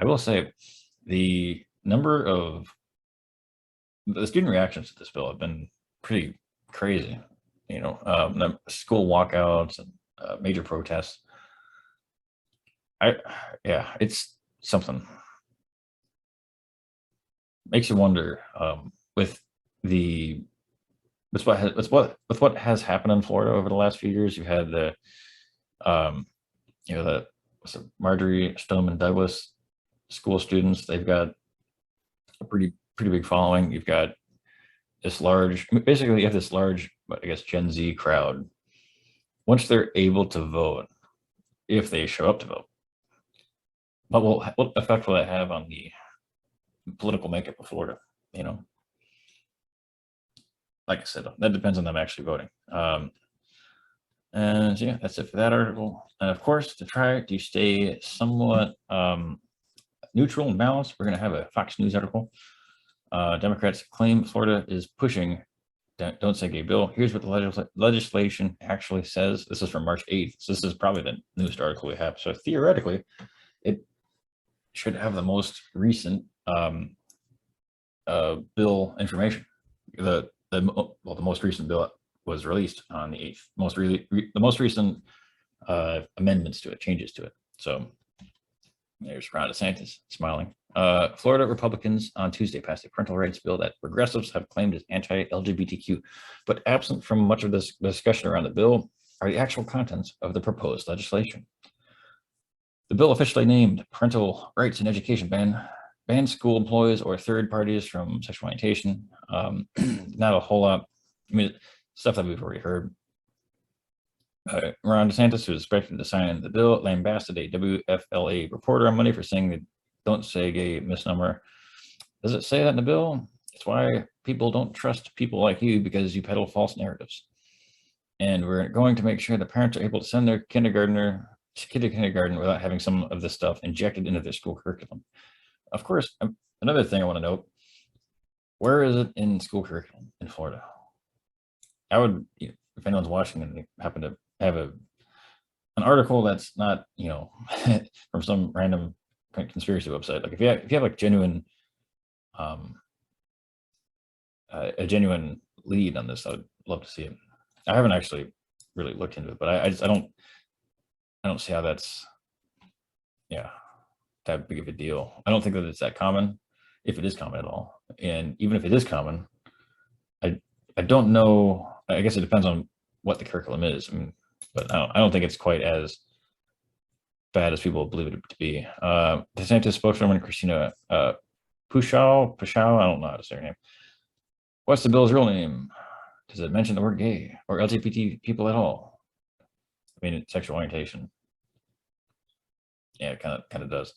I will say the number of the student reactions to this bill have been pretty crazy. School walkouts and major protests. Yeah, it's something. Makes you wonder with what has happened in Florida over the last few years. You've had the Marjorie Stoneman Douglas school students. They've got a pretty big following. You've got this large, basically you have this large, I guess, Gen Z crowd. Once they're able to vote, if they show up to vote, but what effect will that have on the political makeup of Florida? Like I said, that depends on them actually voting. And yeah, that's it for that article. And of course, to try to stay somewhat neutral and balanced, we're going to have a Fox News article. Democrats claim Florida is pushing Don't Say Gay bill. Here's what the legislation actually says. This is from March 8th. So this is probably the newest article we have. So theoretically, it should have the most recent bill information. The most recent bill was released on the 8th. The most recent amendments to it, changes to it. So there's Ron DeSantis smiling. Florida Republicans on Tuesday passed a parental rights bill that progressives have claimed is anti-LGBTQ, but absent from much of this discussion around the bill are the actual contents of the proposed legislation. The bill, officially named Parental Rights in Education, bans school employees or third parties from sexual orientation. Not a whole lot. I mean, stuff that we've already heard. Ron DeSantis, who is expected to sign the bill, lambasted a WFLA reporter on Monday for saying the Don't Say Gay misnomer. Does it say that in the bill? It's why people don't trust people like you, because you peddle false narratives. And we're going to make sure that parents are able to send their kid to kindergarten without having some of this stuff injected into their school curriculum. Of course, another thing I want to note, where is it in school curriculum in Florida? I would, if anyone's watching and they happen to have an article that's not, from some random conspiracy website, like if you have like genuine, a genuine lead on this, I would love to see it. I haven't actually really looked into it, but I don't see how that's, that big of a deal. I don't think that it's that common, if it is common at all. And even if it is common, I don't know. I guess it depends on what the curriculum is. I mean, but I don't think it's quite as bad as people believe it to be. DeSantis spokeswoman Christina Pushaw, I don't know how to say her name. What's the bill's real name? Does it mention the word gay or LGBT people at all? I mean, sexual orientation. Yeah, it kind of does.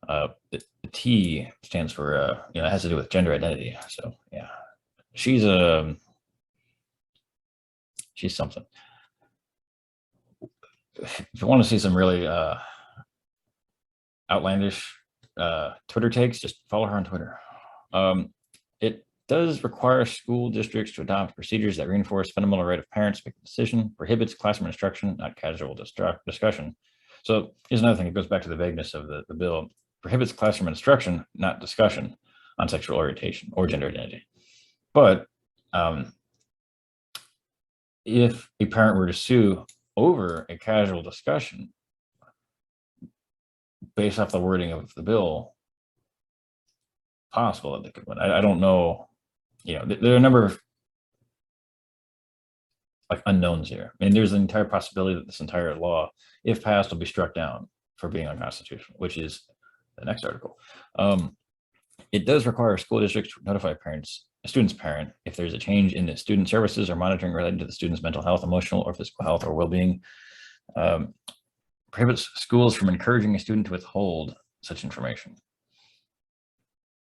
The T stands for, it has to do with gender identity. So yeah, she's something. If you want to see some really outlandish Twitter takes, just follow her on Twitter. It does require school districts to adopt procedures that reinforce fundamental right of parents to make a decision, prohibits classroom instruction, not casual discussion. So here's another thing. It goes back to the vagueness of the bill. Prohibits classroom instruction, not discussion on sexual orientation or gender identity. But if a parent were to sue over a casual discussion based off the wording of the bill, possible that they could win. I don't know. There are a number of like unknowns here. I mean, there's an entire possibility that this entire law, if passed, will be struck down for being unconstitutional, which is the next article. It does require school districts to notify a student's parent if there's a change in the student services or monitoring related to the student's mental health, emotional or physical health or well-being. Prohibits schools from encouraging a student to withhold such information.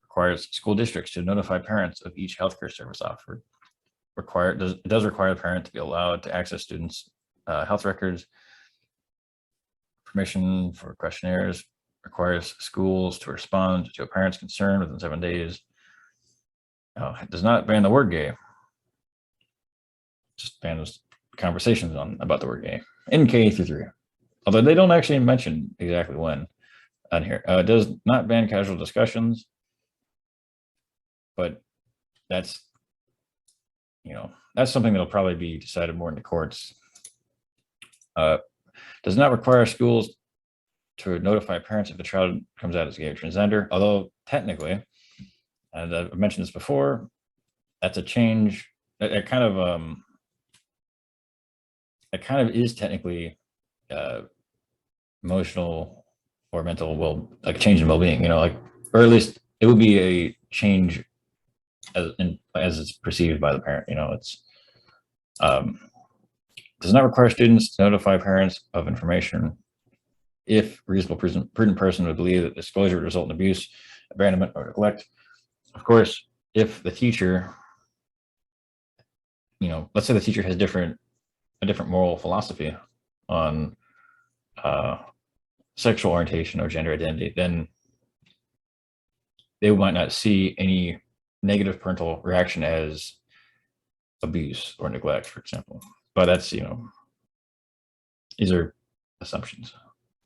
Requires school districts to notify parents of each healthcare service offered. It does require a parent to be allowed to access students' health records. Permission for questionnaires. Requires schools to respond to a parent's concern within 7 days. It does not ban the word gay. Just bans conversations about the word gay in K through 3. Although they don't actually mention exactly when on here. It does not ban casual discussions, but that's something that'll probably be decided more in the courts. Does not require schools to notify parents if a child comes out as gay or transgender, although technically, and I've mentioned this before, that's a change. It kind of is technically emotional or mental change in well-being, or at least it would be a change as it's perceived by the parent. It's does not require students to notify parents of information if reasonable prudent person would believe that disclosure would result in abuse, abandonment, or neglect. Of course, if the teacher, let's say the teacher has a different moral philosophy on sexual orientation or gender identity, then they might not see any negative parental reaction as abuse or neglect, for example. But that's, these are assumptions.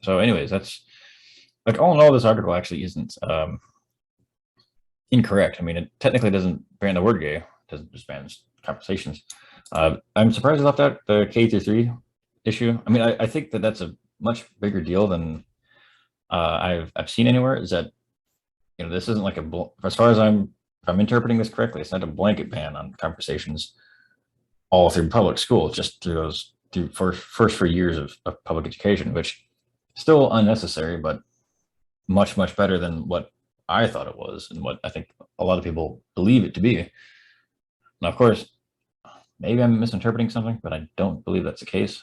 So anyways, that's all in all, this article actually isn't incorrect. I mean, it technically doesn't ban the word gay, it doesn't just ban conversations. I'm surprised it left out the K through 3 issue. I mean, I think that that's a much bigger deal than I've seen anywhere. Is that this isn't like as far as if I'm interpreting this correctly, it's not a blanket ban on conversations all through public school, just through first 4 years of public education, which still unnecessary, but much better than what I thought it was and what I think a lot of people believe it to be. Now, of course, maybe I'm misinterpreting something, but I don't believe that's the case.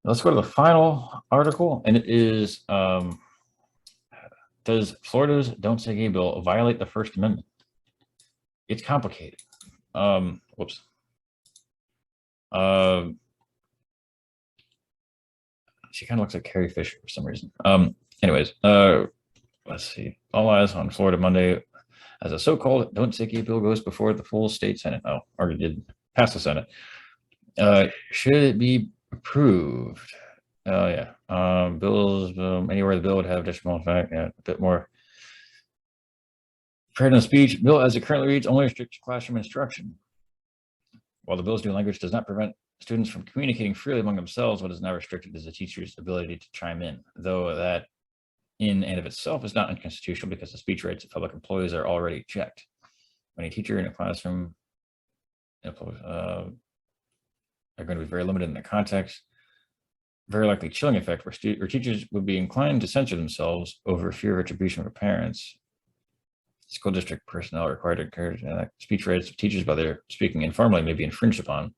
Let's go to the final article, and it is, does Florida's Don't Say Gay bill violate the First Amendment? It's complicated. Whoops. She kind of looks like Carrie Fisher for some reason. Anyways, let's see. All eyes on Florida Monday as a so-called Don't Say Gay bill goes before the full state Senate. Oh, already did pass the Senate. Should it be approved? Yeah. Bills, anywhere the bill would have additional effect. Yeah, a bit more. Freedom of speech bill as it currently reads only restricts classroom instruction. While the bill's new language does not prevent students from communicating freely among themselves, what is now restricted is the teacher's ability to chime in, though that in and of itself is not unconstitutional because the speech rights of public employees are already checked. When a teacher in a classroom are going to be very limited in the context. very likely chilling effect where teachers would be inclined to censor themselves over fear of retribution from parents. School district personnel are required to encourage speech rights of teachers by their speaking informally may be infringed upon.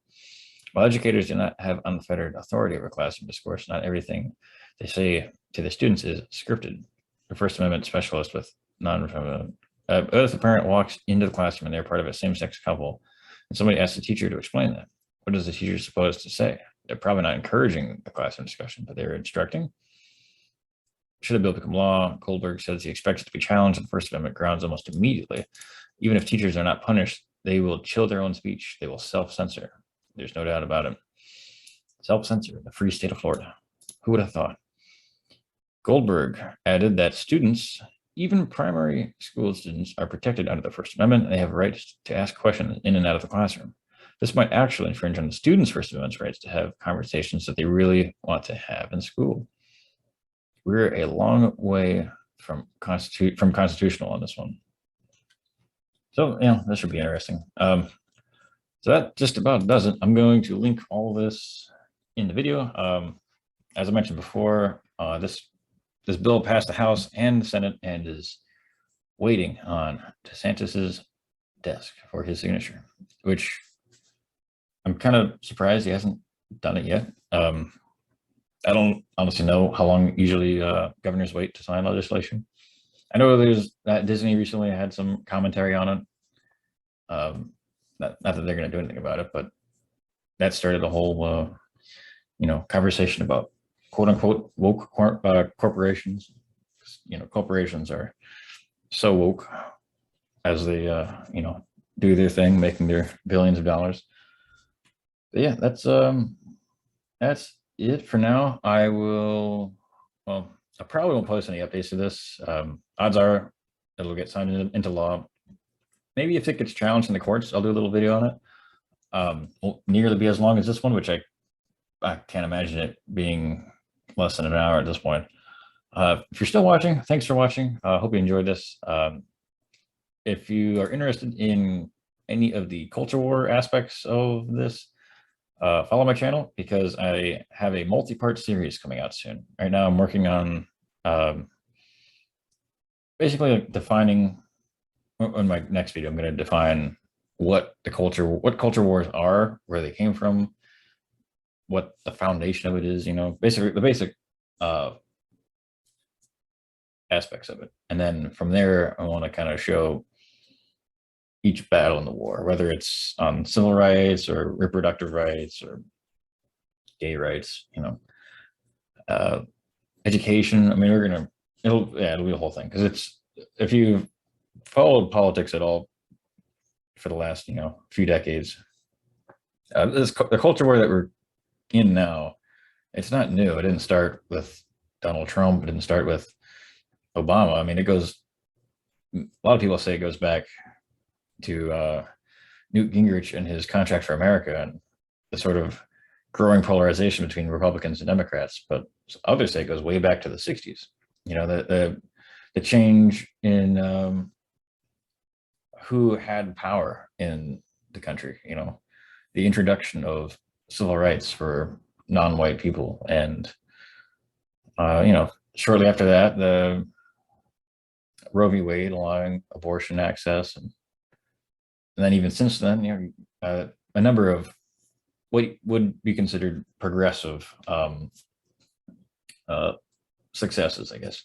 While educators do not have unfettered authority over classroom discourse, not everything they say to the students is scripted. The First Amendment specialist with if a parent walks into the classroom and they're part of a same-sex couple, and somebody asks the teacher to explain that, what is the teacher supposed to say? They're probably not encouraging the classroom discussion, but they're instructing. Should a bill become law, Goldberg says he expects it to be challenged on First Amendment grounds almost immediately. Even if teachers are not punished, they will chill their own speech. They will self-censor. There's no doubt about it. Self-censor in the free state of Florida. Who would have thought? Goldberg added that students, even primary school students, are protected under the First Amendment and they have rights to ask questions in and out of the classroom. This might actually infringe on the students' First Amendment rights to have conversations that they really want to have in school. We're a long way from constitutional on this one. So, that should be interesting. So that just about does it. I'm going to link all this in the video. As I mentioned before, this bill passed the House and the Senate and is waiting on DeSantis's desk for his signature, which I'm kind of surprised he hasn't done it yet. I don't honestly know how long usually governors wait to sign legislation. I know there's that Disney recently had some commentary on it. Not that they're going to do anything about it, but that started a whole, conversation about quote unquote woke corporations. Corporations are so woke as they, do their thing, making their billions of dollars. But yeah, that's it for now. I probably won't post any updates to this. Odds are it'll get signed into law. Maybe if it gets challenged in the courts, I'll do a little video on it. Won't nearly be as long as this one, which I can't imagine it being less than an hour at this point. If you're still watching, thanks for watching. Hope you enjoyed this. If you are interested in any of the culture war aspects of this, follow my channel because I have a multi-part series coming out soon. Right now I'm working on basically defining, in my next video, I'm going to define what culture wars are, where they came from, what the foundation of it is, basically the basic aspects of it. And then from there, I want to kind of show each battle in the war, whether it's on civil rights or reproductive rights or gay rights, education. I mean, it'll be a whole thing. Because if you've followed politics at all for the last, few decades, the culture war that we're in now, it's not new. It didn't start with Donald Trump. It didn't start with Obama. I mean, a lot of people say it goes back to Newt Gingrich and his Contract for America and the sort of growing polarization between Republicans and Democrats, but others say it goes way back to the 60s. The change in who had power in the country, the introduction of civil rights for non-white people. And, shortly after that, the Roe v. Wade allowing abortion access. And then even since then, a number of what would be considered progressive successes, I guess.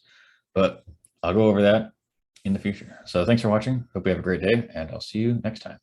But I'll go over that in the future. So thanks for watching. Hope you have a great day, and I'll see you next time.